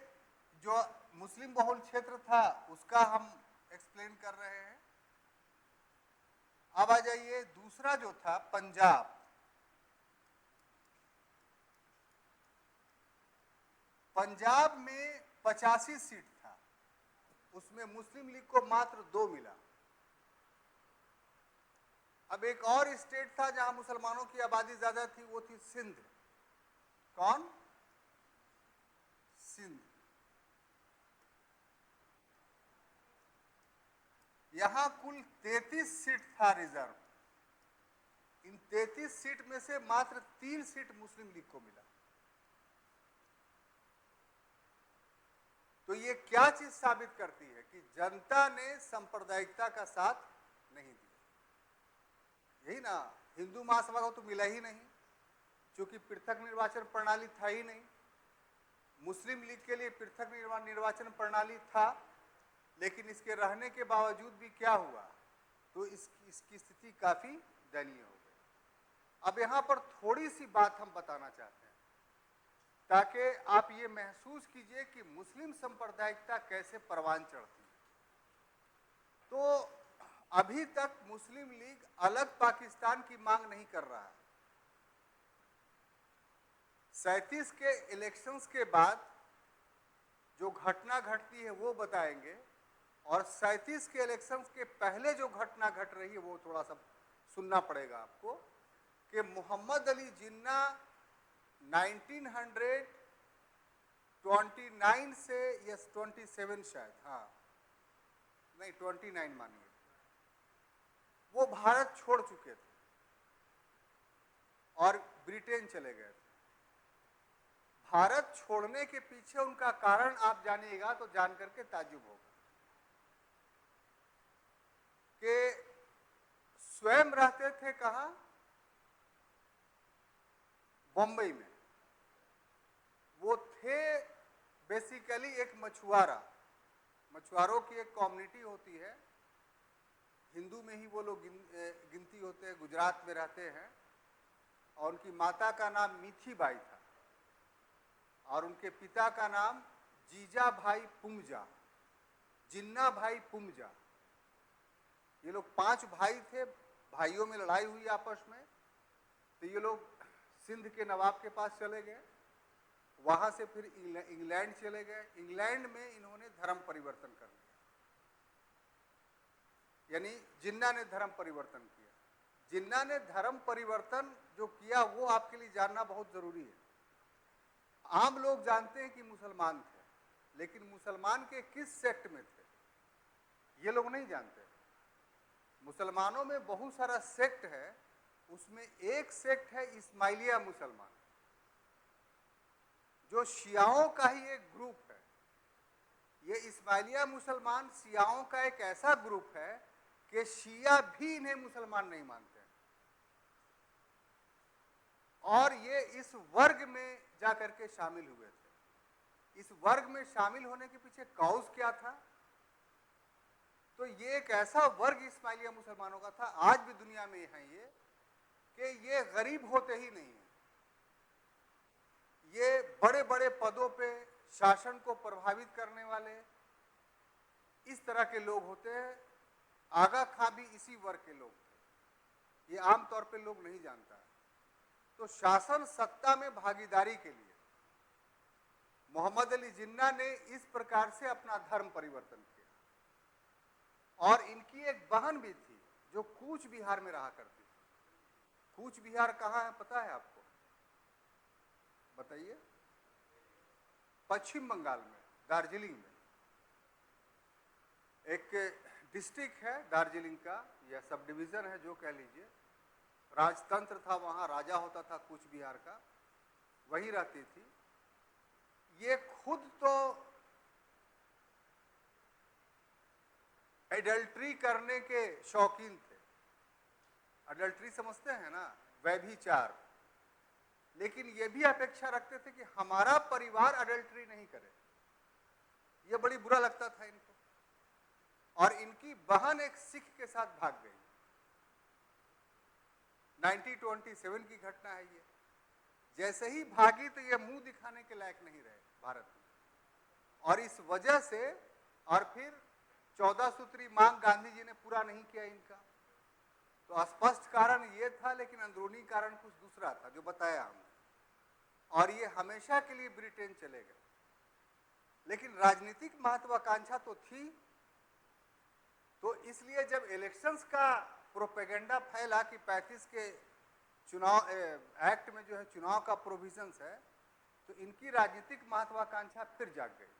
जो मुस्लिम बहुल क्षेत्र था उसका हम एक्सप्लेन कर रहे हैं। अब आ जाइए, दूसरा जो था पंजाब। पंजाब में 85 सीट था, उसमें मुस्लिम लीग को मात्र 2 मिला। अब एक और स्टेट था जहां मुसलमानों की आबादी ज्यादा थी, वो थी सिंध। कौन? सिंध। यहां कुल 33 सीट था रिजर्व। इन 33 सीट में से मात्र 3 सीट मुस्लिम लीग को मिला। तो ये क्या चीज साबित करती है कि जनता ने सांप्रदायिकता का साथ नहीं दिया। यही ना, हिंदू महासभा को तो मिला ही नहीं, क्योंकि पृथक निर्वाचन प्रणाली था ही नहीं। मुस्लिम लीग के लिए पृथक निर्वाचन प्रणाली था, लेकिन इसके रहने के बावजूद भी क्या हुआ, तो इसकी स्थिति काफी दयनीय हो गई। अब यहां पर थोड़ी सी बात हम बताना चाहते हैं ताकि आप ये महसूस कीजिए कि मुस्लिम सांप्रदायिकता कैसे परवान चढ़ती है। तो अभी तक मुस्लिम लीग अलग पाकिस्तान की मांग नहीं कर रहा है। 37 के इलेक्शंस के बाद जो घटना घटती है वो बताएंगे, और 37 के इलेक्शंस के पहले जो घटना घट रही है वो थोड़ा सा सुनना पड़ेगा आपको, कि मोहम्मद अली जिन्ना 1929 से, यस 27 शायद, हाँ नहीं 29 मानिए, वो भारत छोड़ चुके थे और ब्रिटेन चले गए थे। भारत छोड़ने के पीछे उनका कारण आप जानिएगा तो जान करके ताज्जुब होगा कि स्वयं रहते थे कहां? बम्बई में। वो थे बेसिकली एक मछुआरा। मछुआरों की एक कम्युनिटी होती है, हिंदू में ही वो लोग गिनती होते हैं, गुजरात में रहते हैं, और उनकी माता का नाम मीठी बाई था और उनके पिता का नाम जीजा भाई पुंगजा, जिन्ना भाई पुंगजा। ये लोग 5 भाई थे, भाइयों में लड़ाई हुई आपस में, तो ये लोग सिंध के नवाब के पास चले गए, वहां से फिर इंग्लैंड चले गए। इंग्लैंड में इन्होंने धर्म परिवर्तन कर लिया, यानी जिन्ना ने धर्म परिवर्तन किया। जिन्ना ने धर्म परिवर्तन जो किया वो आपके लिए जानना बहुत जरूरी है। आम लोग जानते हैं कि मुसलमान थे, लेकिन मुसलमान के किस सेक्ट में थे ये लोग नहीं जानते। मुसलमानों में बहुत सारा सेक्ट है, उसमें एक सेक्ट है इस्माइलिया मुसलमान, जो शियाओं का ही एक ग्रुप है। ये इस्माइलिया मुसलमान शियाओं का एक ऐसा ग्रुप है कि शिया भी इन्हें मुसलमान नहीं मानते, और ये इस वर्ग में जाकर के शामिल हुए थे। इस वर्ग में शामिल होने के पीछे कॉज क्या था? तो ये एक ऐसा वर्ग इस्माइलिया मुसलमानों का था, आज भी दुनिया में है ये, कि ये गरीब होते ही नहीं है, ये बड़े बड़े पदों पे शासन को प्रभावित करने वाले इस तरह के लोग होते हैं। आगा खां भी इसी वर्ग के लोग थे, ये आमतौर पे लोग नहीं जानता है। तो शासन सत्ता में भागीदारी के लिए मोहम्मद अली जिन्ना ने इस प्रकार से अपना धर्म परिवर्तन किया। और इनकी एक बहन भी थी जो कूच बिहार में रहा करती थी। कूच बिहार कहाँ है पता है आपको? बताइए। पश्चिम बंगाल में, दार्जिलिंग में एक डिस्ट्रिक्ट है दार्जिलिंग का, या सब डिवीजन है जो कह लीजिए। राजतंत्र था वहां, राजा होता था कूच बिहार का, वही रहती थी। ये खुद तो एडल्ट्री करने के शौकीन थे। एडल्ट्री समझते हैं ना, व्यभिचार। लेकिन ये भी अपेक्षा रखते थे कि हमारा परिवार एडल्ट्री नहीं करे। ये बड़ी बुरा लगता था इनको। और इनकी बहन एक सिख के साथ भाग गई। 1927 की घटना है ये। जैसे ही भागी तो ये मुंह दिखाने के लायक नहीं रहे भारत में। और इस वजह से, और फिर 14 सूत्री मांग गांधी जी ने पूरा नहीं किया इनका। तो स्पष्ट कारण ये था, लेकिन अंदरूनी कारण कुछ दूसरा था जो बताया हमने। और ये हमेशा के लिए ब्रिटेन चले गए। लेकिन राजनीतिक महत्वाकांक्षा तो थी। तो इसलिए जब इलेक्शंस का प्रोपेगेंडा फैला कि 35 के चुनाव एक्ट में जो है चुनाव का प्रोविजंस है, तो इनकी राजनीतिक महत्वाकांक्षा फिर जाग गई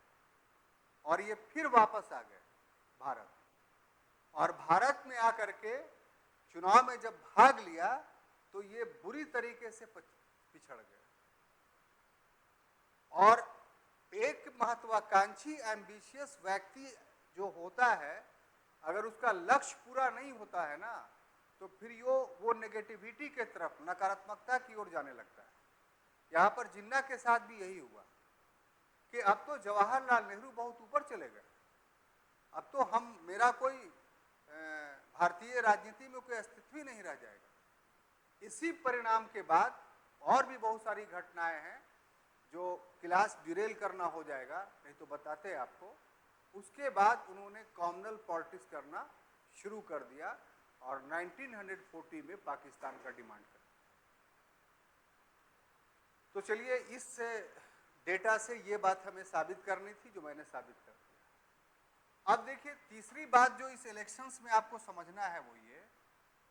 और ये फिर वापस आ गए भारत। और भारत में आकर के चुनाव में जब भाग लिया तो ये बुरी तरीके से पिछड़ गए। और एक महत्वाकांक्षी एम्बिशियस व्यक्ति जो होता है, अगर उसका लक्ष्य पूरा नहीं होता है ना, तो फिर वो नेगेटिविटी के तरफ, नकारात्मकता की ओर जाने लगता है। यहाँ पर जिन्ना के साथ भी यही हुआ कि अब तो जवाहरलाल नेहरू बहुत ऊपर चले गए। अब तो मेरा कोई भारतीय राजनीति में कोई अस्तित्व ही नहीं रह जाएगा। इसी परिणाम के बाद और भी बहुत सारी घटनाएं हैं जो क्लास डिरेल करना हो जाएगा, नहीं तो बताते हैं आपको। उसके बाद उन्होंने कॉमनल पॉलिटिक्स करना शुरू कर दिया और 1940 में पाकिस्तान का डिमांड कर। तो चलिए, इस डेटा से ये बात हमें साबित करनी थी जो मैंने साबित कर दिया। अब देखिए, तीसरी बात जो इस इलेक्शंस में आपको समझना है वो ये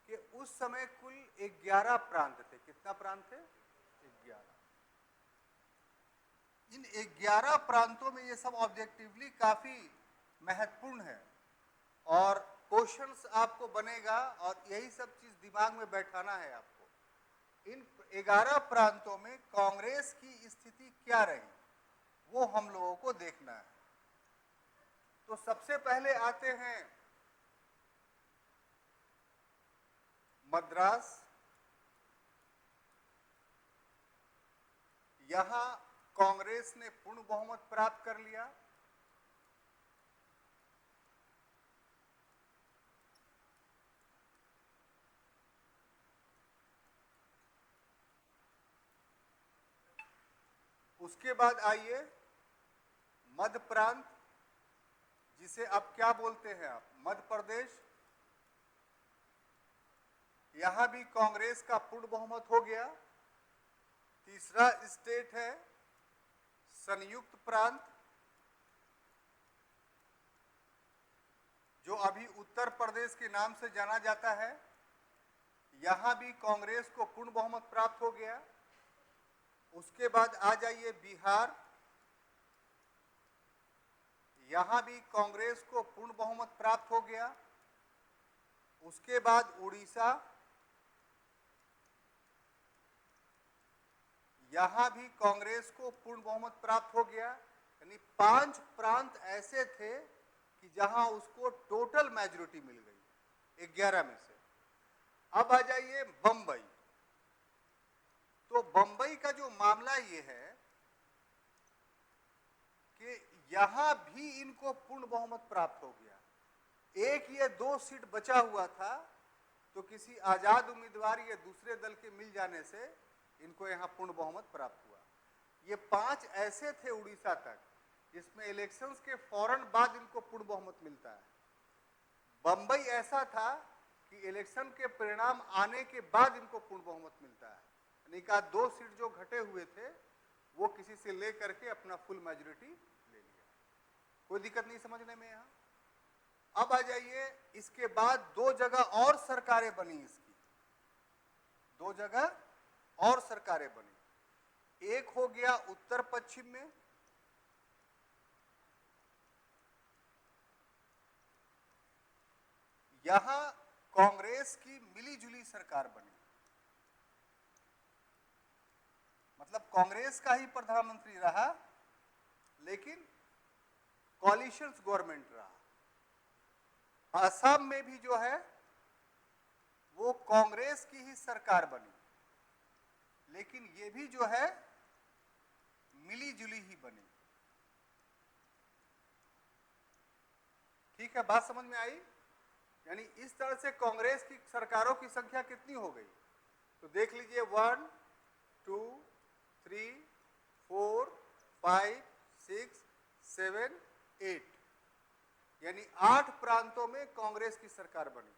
कि उस समय कुल 11 प्रांत थे। कितना प्रांत थे? 11। इन 11 प्रांतों में ये सब ऑब्जेक्टिवली काफी महत्वपूर्ण है और क्वेश्चंस आपको बनेगा और यही सब चीज दिमाग में बैठाना है आपको। इन 11 प्रांतों में कांग्रेस की स्थिति क्या रही वो हम लोगों को देखना है। तो सबसे पहले आते हैं मद्रास। यहां कांग्रेस ने पूर्ण बहुमत प्राप्त कर लिया। उसके बाद आइए मध्य प्रांत, जिसे अब क्या बोलते हैं आप? मध्य प्रदेश। यहां भी कांग्रेस का पूर्ण बहुमत हो गया। तीसरा स्टेट है संयुक्त प्रांत, जो अभी उत्तर प्रदेश के नाम से जाना जाता है। यहां भी कांग्रेस को पूर्ण बहुमत प्राप्त हो गया। उसके बाद आ जाइए बिहार। यहां भी कांग्रेस को पूर्ण बहुमत प्राप्त हो गया। उसके बाद उड़ीसा। यहां भी कांग्रेस को पूर्ण बहुमत प्राप्त हो गया। यानी 5 प्रांत ऐसे थे कि जहां उसको टोटल मेजॉरिटी मिल गई 11 में से। अब आ जाइए बंबई। तो बंबई का जो मामला ये है कि यहां भी इनको पूर्ण बहुमत प्राप्त हो गया। एक ये 2 सीट बचा हुआ था, तो तो किसी आजाद उम्मीदवार या दूसरे दल के मिल जाने से इनको यहाँ पूर्ण बहुमत प्राप्त हुआ। ये 5 ऐसे थे उड़ीसा तक जिसमें इलेक्शंस के फौरन बाद इनको पूर्ण बहुमत मिलता है। बंबई ऐसा था कि इलेक्शन के परिणाम आने के बाद इनको पूर्ण बहुमत मिलता है, यानी कि 2 सीट जो घटे हुए थे वो किसी से ले करके अपना फुल मेजोरिटी ले लिया। कोई दिक्कत नहीं समझने में यहाँ। अब आ जाइए, इसके बाद 2 जगह और सरकारें बनी, इसकी 2 जगह और सरकारें बनी। एक हो गया उत्तर पश्चिम में, यहां कांग्रेस की मिलीजुली सरकार बनी, मतलब कांग्रेस का ही प्रधानमंत्री रहा लेकिन कॉलिशन गवर्नमेंट रहा। असम में भी जो है वो कांग्रेस की ही सरकार बनी, लेकिन ये भी जो है मिलीजुली ही बनी। ठीक है, बात समझ में आई? यानी इस तरह से कांग्रेस की सरकारों की संख्या कितनी हो गई, तो देख लीजिए 1 2 3 4 5 6 7 8, यानी 8 प्रांतों में कांग्रेस की सरकार बनी,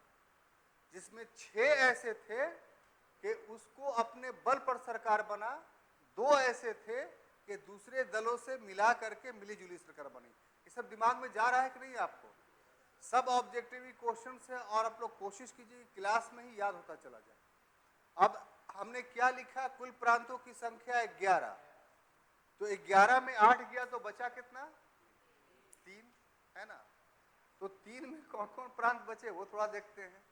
जिसमें 6 ऐसे थे कि उसको अपने बल पर सरकार बना, 2 ऐसे थे कि दूसरे दलों से मिला करके मिलीजुली सरकार बनी। ये सब दिमाग में जा रहा है कि नहीं आपको? सब ऑब्जेक्टिव क्वेश्चन है और आप लोग कोशिश कीजिए क्लास में ही याद होता चला जाए। अब हमने क्या लिखा, कुल प्रांतों की संख्या 11, तो 11 में 8 गया तो बचा कितना? 3, है ना? तो 3 में कौन कौन प्रांत बचे वो थोड़ा देखते हैं।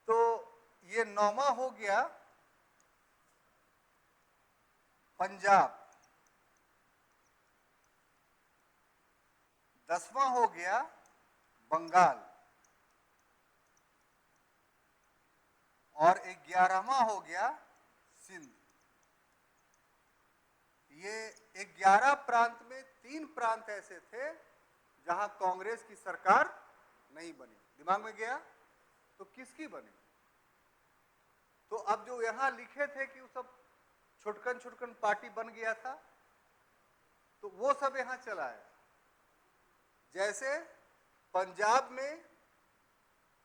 तो ये 9वां हो गया पंजाब, 10वां हो गया बंगाल और 11वां हो गया सिंध। ये 11 प्रांत में 3 प्रांत ऐसे थे जहां कांग्रेस की सरकार नहीं बनी। दिमाग में गया? तो किसकी बनी? तो अब जो यहां लिखे थे कि वो सब छुटकन छुटकन पार्टी बन गया था, तो वो सब यहां चला है। जैसे पंजाब में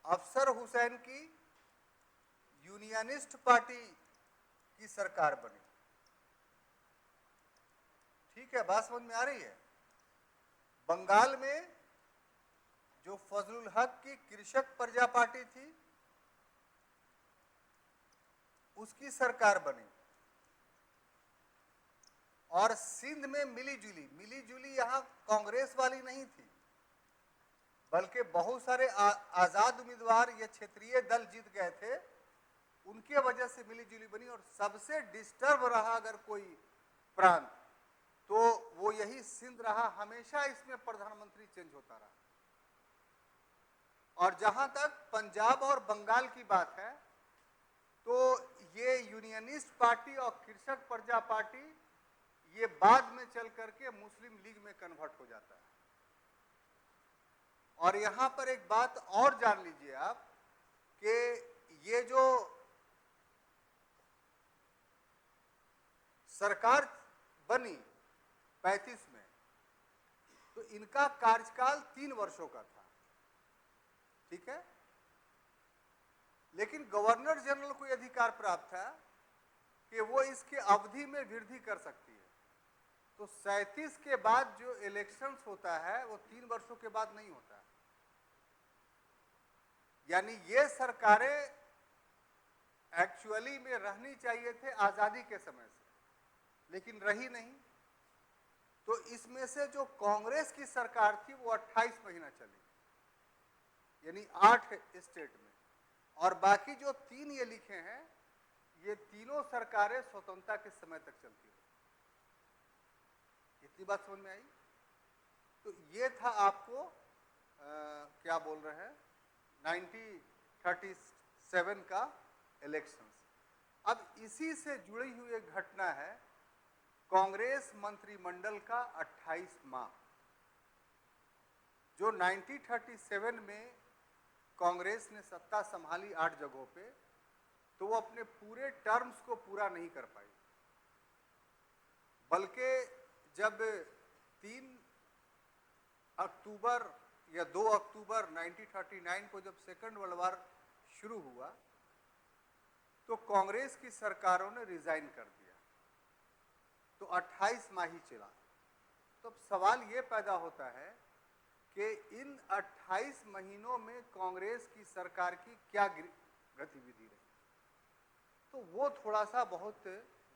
अफसर हुसैन की यूनियनिस्ट पार्टी की सरकार बनी। ठीक है, बात समझ में आ रही है? बंगाल में जो फजलुल हक की कृषक प्रजा पार्टी थी उसकी सरकार बनी। और सिंध में मिलीजुली यहां कांग्रेस वाली नहीं थी, बल्कि बहुत सारे आजाद उम्मीदवार या क्षेत्रीय दल जीत गए थे, उनके वजह से मिलीजुली बनी। और सबसे डिस्टर्ब रहा अगर कोई प्रांत तो वो यही सिंध रहा। हमेशा इसमें प्रधानमंत्री चेंज होता रहा। और जहां तक पंजाब और बंगाल की बात है, तो ये यूनियनिस्ट पार्टी और कृषक प्रजा पार्टी ये बाद में चल करके मुस्लिम लीग में कन्वर्ट हो जाता है। और यहां पर एक बात और जान लीजिए आप कि ये जो सरकार बनी 35 में, तो इनका कार्यकाल 3 वर्षों का था। ठीक है, लेकिन गवर्नर जनरल को यह अधिकार प्राप्त था कि वो इसके अवधि में वृद्धि कर सकती है। तो 37 के बाद जो इलेक्शंस होता है वो 3 वर्षों के बाद नहीं होता। यानी ये सरकारें एक्चुअली में रहनी चाहिए थे आजादी के समय से, लेकिन रही नहीं। तो इसमें से जो कांग्रेस की सरकार थी वो 28 महीना चली, यानी 8 स्टेट में। और बाकी जो 3 ये लिखे हैं, ये तीनों सरकारें स्वतंत्रता के समय तक चलती रही। इतनी बात समझ में आई? तो ये था आपको क्या बोल रहे हैं 1937 का इलेक्शंस। अब इसी से जुड़ी हुई एक घटना है कांग्रेस मंत्रिमंडल का 28 माह, जो 1937 में कांग्रेस ने सत्ता संभाली 8 जगहों पे, तो वो अपने पूरे टर्म्स को पूरा नहीं कर पाई, बल्कि जब 3 अक्टूबर या 2 अक्टूबर 1939 को जब सेकेंड वर्ल्ड वॉर शुरू हुआ, तो कांग्रेस की सरकारों ने रिजाइन कर दिया, तो 28 माह ही चला। तो अब सवाल ये पैदा होता है कि इन 28 महीनों में कांग्रेस की सरकार की क्या गतिविधि रही, तो वो थोड़ा सा बहुत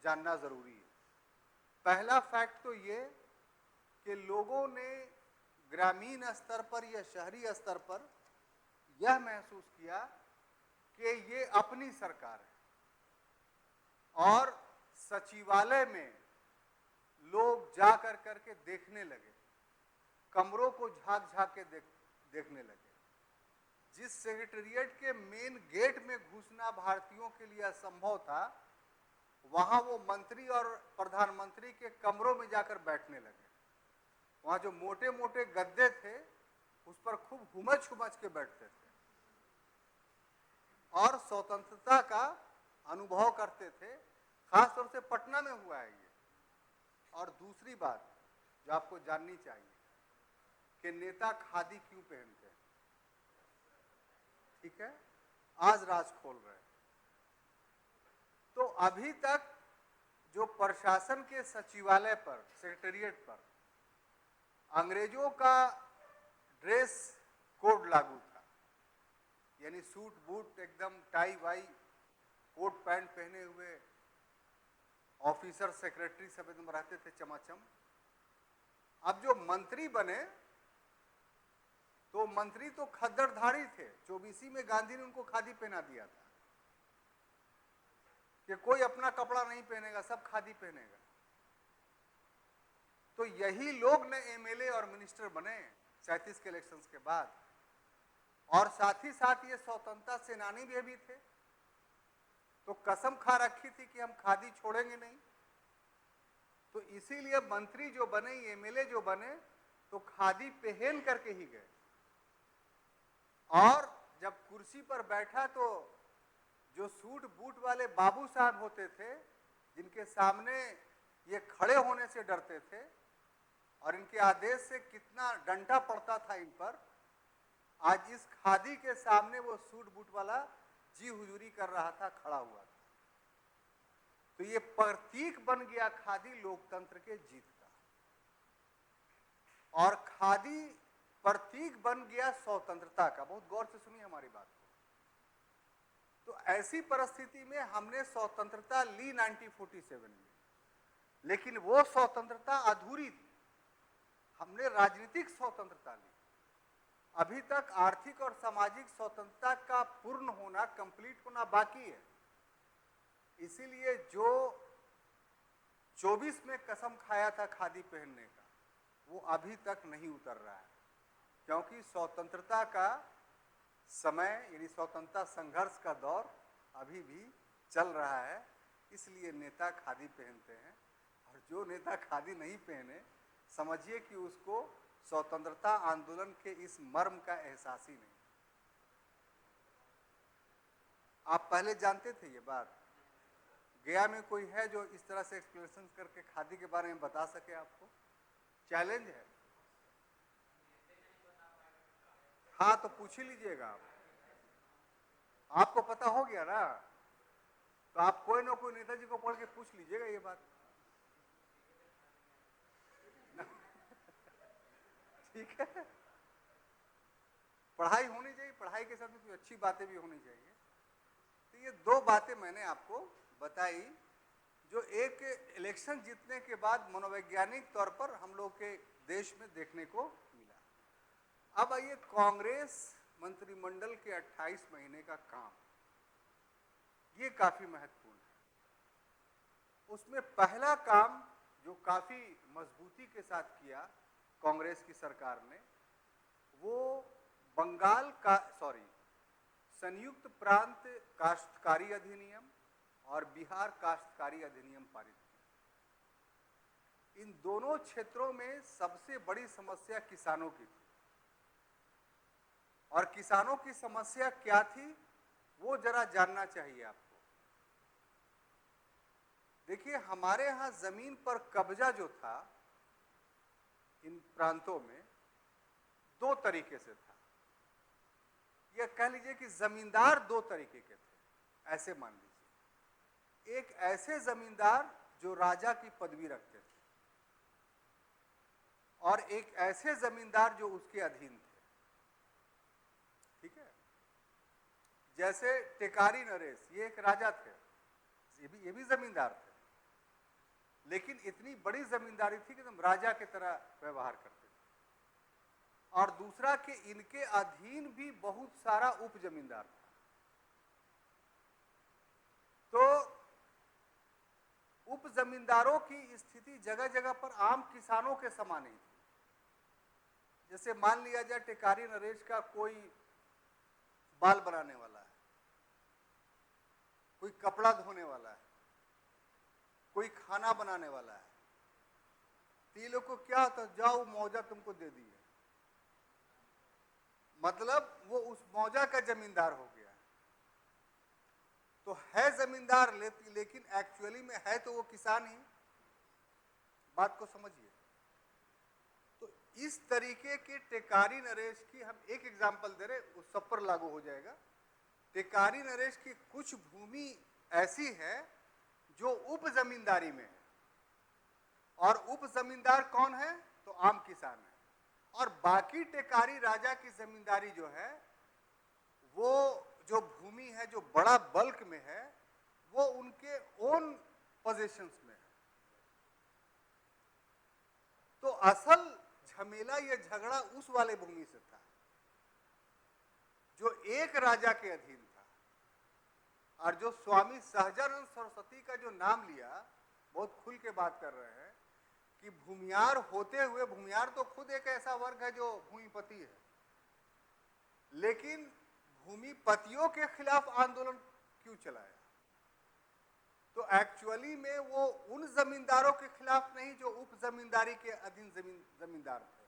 जानना जरूरी है। पहला फैक्ट तो ये कि लोगों ने ग्रामीण स्तर पर या शहरी स्तर पर यह महसूस किया कि ये अपनी सरकार है, और सचिवालय में लोग जा कर करके देखने लगे, कमरों को झांक झांक के देखने लगे। जिस सेक्रेटेरिएट के मेन गेट में घुसना भारतीयों के लिए असंभव था, वहां वो मंत्री और प्रधानमंत्री के कमरों में जाकर बैठने लगे। वहां जो मोटे मोटे गद्दे थे उस पर खूब हुमच हुमच के बैठते थे और स्वतंत्रता का अनुभव करते थे। खासतौर से पटना में हुआ है ये। और दूसरी बात जो आपको जाननी चाहिए कि नेता खादी क्यों पहनते हैं, ठीक है, आज राज खोल रहे हैं। तो अभी तक जो प्रशासन के सचिवालय पर, सेक्रेटेरिएट पर अंग्रेजों का ड्रेस कोड लागू था, यानी सूट बूट एकदम टाई वाई कोट पैंट पहने हुए ऑफिसर सेक्रेटरी सब एकदम रहते थे चमाचम। अब जो मंत्री बने तो मंत्री तो खद्दरधारी थे। 24 में गांधी ने उनको खादी पहना दिया था कि कोई अपना कपड़ा नहीं पहनेगा, सब खादी पहनेगा। तो यही लोग ने एमएलए और मिनिस्टर बने 37 के इलेक्शंस के बाद, और साथ ही साथ ये स्वतंत्रता सेनानी भी थे। तो कसम खा रखी थी कि हम खादी छोड़ेंगे नहीं। तो इसीलिए मंत्री जो बने, एमएलए जो बने, तो खादी पहन करके ही गए। और जब कुर्सी पर बैठा तो जो सूट बूट वाले बाबू साहब होते थे, जिनके सामने ये खड़े होने से डरते थे और इनके आदेश से कितना डंडा पड़ता था इन पर, आज इस खादी के सामने वो सूट बूट वाला जी हुजूरी कर रहा था, खड़ा हुआ था। तो ये प्रतीक बन गया खादी लोकतंत्र के जीत का, और खादी प्रतीक बन गया स्वतंत्रता का। बहुत गौर से सुनिए हमारी बात को। तो ऐसी परिस्थिति में हमने स्वतंत्रता ली 1947 में, लेकिन वो स्वतंत्रता अधूरी थी। हमने राजनीतिक स्वतंत्रता ली, अभी तक आर्थिक और सामाजिक स्वतंत्रता का पूर्ण होना, कंप्लीट होना बाकी है। इसीलिए जो 24 में कसम खाया था खादी पहनने का, वो अभी तक नहीं उतर रहा है, क्योंकि स्वतंत्रता का समय यानी स्वतंत्रता संघर्ष का दौर अभी भी चल रहा है। इसलिए नेता खादी पहनते हैं, और जो नेता खादी नहीं पहने, समझिए कि उसको स्वतंत्रता आंदोलन के इस मर्म का एहसास ही नहीं। आप पहले जानते थे ये बात? गया में कोई है जो इस तरह से एक्सप्लेनेशन करके खादी के बारे में बता सके आपको? चैलेंज है। हाँ, तो पूछ ही लीजिएगा आप। आपको पता हो गया ना, तो आप कोई ना कोई नेताजी को पढ़ के पूछ लीजिएगा ये बात। ठीक है, पढ़ाई होनी चाहिए, पढ़ाई के साथ कुछ अच्छी बातें भी होनी चाहिए। तो ये दो बातें मैंने आपको बताई जो एक इलेक्शन जीतने के बाद मनोवैज्ञानिक तौर पर हम लोग के देश में देखने को मिला। अब आइए कांग्रेस मंत्रिमंडल के 28 महीने का काम, ये काफी महत्वपूर्ण है। उसमें पहला काम जो काफी मजबूती के साथ किया कांग्रेस की सरकार ने, वो बंगाल का संयुक्त प्रांत काश्तकारी अधिनियम और बिहार काश्तकारी अधिनियम पारित किया। इन दोनों क्षेत्रों में सबसे बड़ी समस्या किसानों की थी। और किसानों की समस्या क्या थी वो जरा जानना चाहिए आपको। देखिए, हमारे यहाँ जमीन पर कब्जा जो था इन प्रांतों में दो तरीके से था, या कह लीजिए कि जमींदार दो तरीके के थे, ऐसे मान लीजिए। एक ऐसे जमींदार जो राजा की पदवी रखते थे, और एक ऐसे जमींदार जो उसके अधीन थे। ठीक है, जैसे टेकारी नरेश, ये एक राजा थे, ये भी जमींदार थे, लेकिन इतनी बड़ी जमींदारी थी कि तुम राजा की तरह व्यवहार करते थे। और दूसरा कि इनके अधीन भी बहुत सारा उप जमींदार था। तो उप जमींदारों की स्थिति जगह जगह पर आम किसानों के समान ही थी। जैसे मान लिया जाए टेकारी नरेश का कोई बाल बनाने वाला है, कोई कपड़ा धोने वाला है, कोई खाना बनाने वाला है, तो ये लोग को क्या होता, जाओ मौजा तुमको दे दिए, मतलब वो उस मौजा का जमींदार हो गया। तो है जमींदार, लेकिन एक्चुअली में है तो वो किसान ही। बात को समझिए। तो इस तरीके के टेकारी नरेश की हम एक एग्जांपल दे रहे, उस सब पर लागू हो जाएगा। टेकारी नरेश की कुछ भूमि ऐसी है जो उप जमींदारी में है, और उप जमींदार कौन है, तो आम किसान है। और बाकी टेकारी राजा की जमींदारी जो है, वो जो भूमि है जो बड़ा बल्क में है, वो उनके ओन पोजीशंस में है। तो असल झमेला या झगड़ा उस वाले भूमि से था जो एक राजा के अधीन था। और जो स्वामी सहजानंद सरस्वती का जो नाम लिया, बहुत खुल के बात कर रहे हैं कि भूमियार होते हुए, भूमियार तो खुद एक ऐसा वर्ग है जो भूमिपति है, लेकिन भूमिपतियों के खिलाफ आंदोलन क्यों चलाया? तो एक्चुअली में वो उन जमींदारों के खिलाफ नहीं जो उप जमींदारी के अधीन जमींदार थे।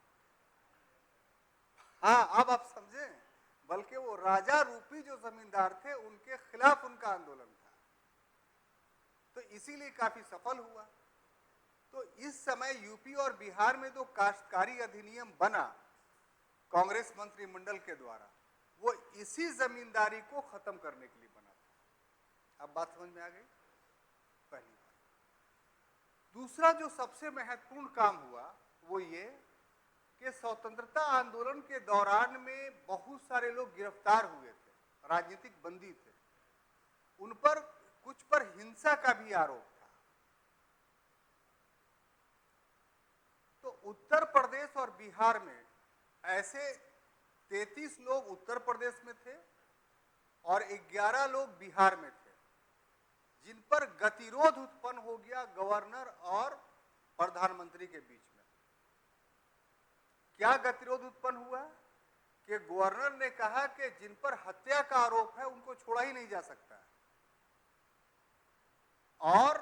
हाँ, अब आप समझें, बल्कि वो राजा रूपी जो जमींदार थे उनके खिलाफ उनका आंदोलन था। तो इसीलिए काफी सफल हुआ। तो इस समय यूपी और बिहार में जो काश्तकारी अधिनियम बना कांग्रेस मंत्रिमंडल के द्वारा, वो इसी जमींदारी को खत्म करने के लिए बना था। अब बात समझ में आ गई? पहली बात। दूसरा जो सबसे महत्वपूर्ण काम हुआ वो ये कि स्वतंत्रता आंदोलन के दौरान में बहुत सारे लोग गिरफ्तार हुए थे, राजनीतिक बंदी थे। उन पर कुछ पर हिंसा का भी आरोप था। तो उत्तर प्रदेश और बिहार में ऐसे 33 लोग उत्तर प्रदेश में थे और 11 लोग बिहार में थे, जिन पर गतिरोध उत्पन्न हो गया गवर्नर और प्रधानमंत्री के बीच में। क्या गतिरोध उत्पन्न हुआ कि गवर्नर ने कहा कि जिन पर हत्या का आरोप है उनको छोड़ा ही नहीं जा सकता, और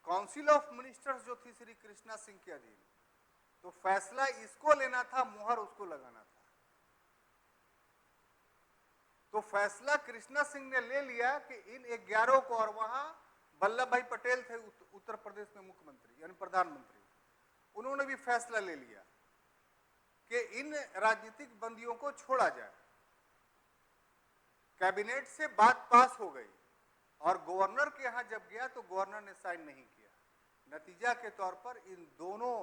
काउंसिल ऑफ मिनिस्टर्स जो थी श्री कृष्णा सिंह के अधीन, तो फैसला इसको लेना था, मुहर उसको लगाना था। तो फैसला कृष्णा सिंह ने ले लिया कि इन 11 को, और वहां वल्लभ भाई पटेल थे उत्तर प्रदेश में मुख्यमंत्री यानी प्रधानमंत्री, उन्होंने भी फैसला ले लिया कि इन राजनीतिक बंदियों को छोड़ा जाए। कैबिनेट से बात पास हो गई और गवर्नर के यहां जब गया तो गवर्नर ने साइन नहीं किया। नतीजा के तौर पर इन दोनों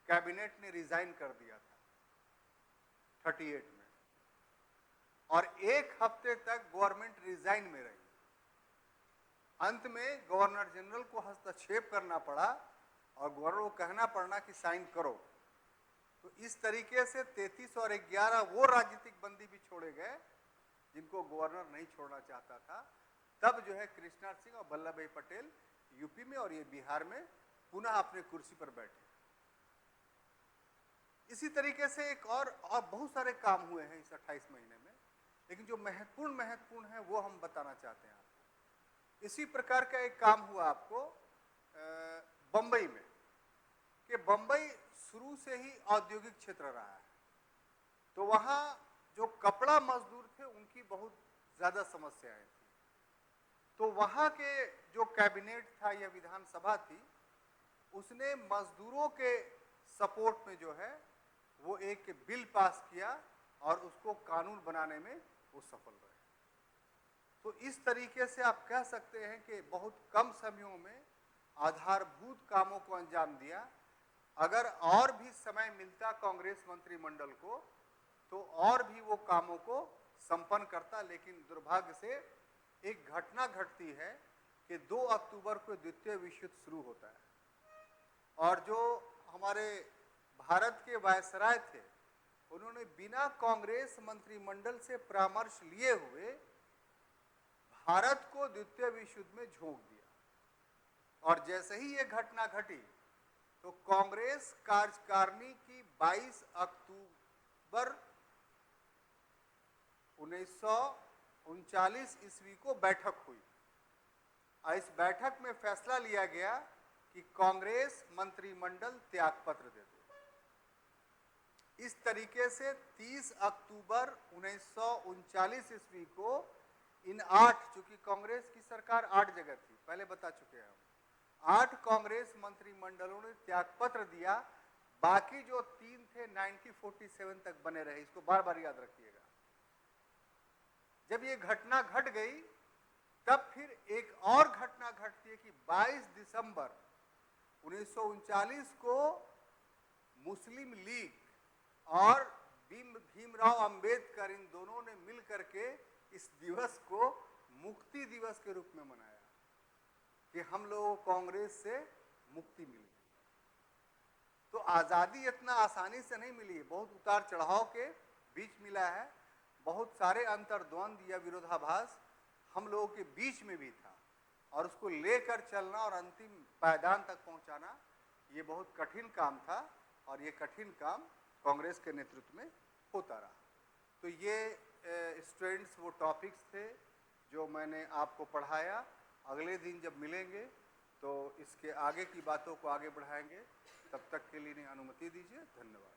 कैबिनेट ने रिजाइन कर दिया था 38 में, और एक हफ्ते तक गवर्नमेंट रिजाइन में रही। अंत में गवर्नर जनरल को हस्तक्षेप करना पड़ा और गवर्नर को कहना पड़ना कि साइन करो। तो इस तरीके से 33 और 11 वो राजनीतिक बंदी भी छोड़े गए जिनको गवर्नर नहीं छोड़ना चाहता था। तब जो है कृष्णा सिंह और वल्लभ भाई पटेल यूपी में और ये बिहार में पुनः अपने कुर्सी पर बैठे। इसी तरीके से एक और बहुत सारे काम हुए हैं इस 28 महीने में, लेकिन जो महत्वपूर्ण है वो हम बताना चाहते हैं आपको। इसी प्रकार का एक काम हुआ आपको बंबई में, कि बंबई शुरू से ही औद्योगिक क्षेत्र रहा है। तो वहाँ जो कपड़ा मजदूर थे उनकी बहुत ज़्यादा समस्याएं थी। तो वहाँ के जो कैबिनेट था या विधानसभा थी, उसने मजदूरों के सपोर्ट में जो है वो एक बिल पास किया और उसको कानून बनाने में वो सफल रहे। तो इस तरीके से आप कह सकते हैं कि बहुत कम समयों में आधारभूत कामों को अंजाम दिया। अगर और भी समय मिलता कांग्रेस मंत्रिमंडल को तो और भी वो कामों को संपन्न करता, लेकिन दुर्भाग्य से एक घटना घटती है कि 2 अक्टूबर को द्वितीय विश्व युद्ध शुरू होता है और जो हमारे भारत के वायसराय थे उन्होंने बिना कांग्रेस मंत्रिमंडल से परामर्श लिए हुए भारत को द्वितीय विश्व युद्ध में झोंक दिया। और जैसे ही ये घटना घटी तो कांग्रेस कार्यकारिणी की 22 अक्टूबर 1939 ईस्वी को बैठक हुई। इस बैठक में फैसला लिया गया कि कांग्रेस मंत्रिमंडल त्यागपत्र दे दो। इस तरीके से 30 अक्टूबर 1939 ईस्वी को इन 8, चूंकि कांग्रेस की सरकार 8 जगह थी, पहले बता चुके हैं हम, 8 कांग्रेस मंत्रिमंडलों ने त्यागपत्र दिया। बाकी जो 3 थे 1947 तक बने रहे। इसको बार बार याद रखिएगा। जब ये घटना घट गई तब फिर एक और घटना घटती है कि 22 दिसंबर 1939 को मुस्लिम लीग और भीमराव अंबेडकर इन दोनों ने मिलकर के इस दिवस को मुक्ति दिवस के रूप में मनाया कि हम लोगों को कांग्रेस से मुक्ति मिली। तो आज़ादी इतना आसानी से नहीं मिली, बहुत उतार चढ़ाव के बीच मिला है। बहुत सारे अंतर्द्वंद या विरोधाभास हम लोगों के बीच में भी था और उसको लेकर चलना और अंतिम पायदान तक पहुंचाना ये बहुत कठिन काम था और ये कठिन काम कांग्रेस के नेतृत्व में होता रहा। तो ये स्टूडेंट्स वो टॉपिक्स थे जो मैंने आपको पढ़ाया। अगले दिन जब मिलेंगे तो इसके आगे की बातों को आगे बढ़ाएंगे। तब तक के लिए अनुमति दीजिए। धन्यवाद।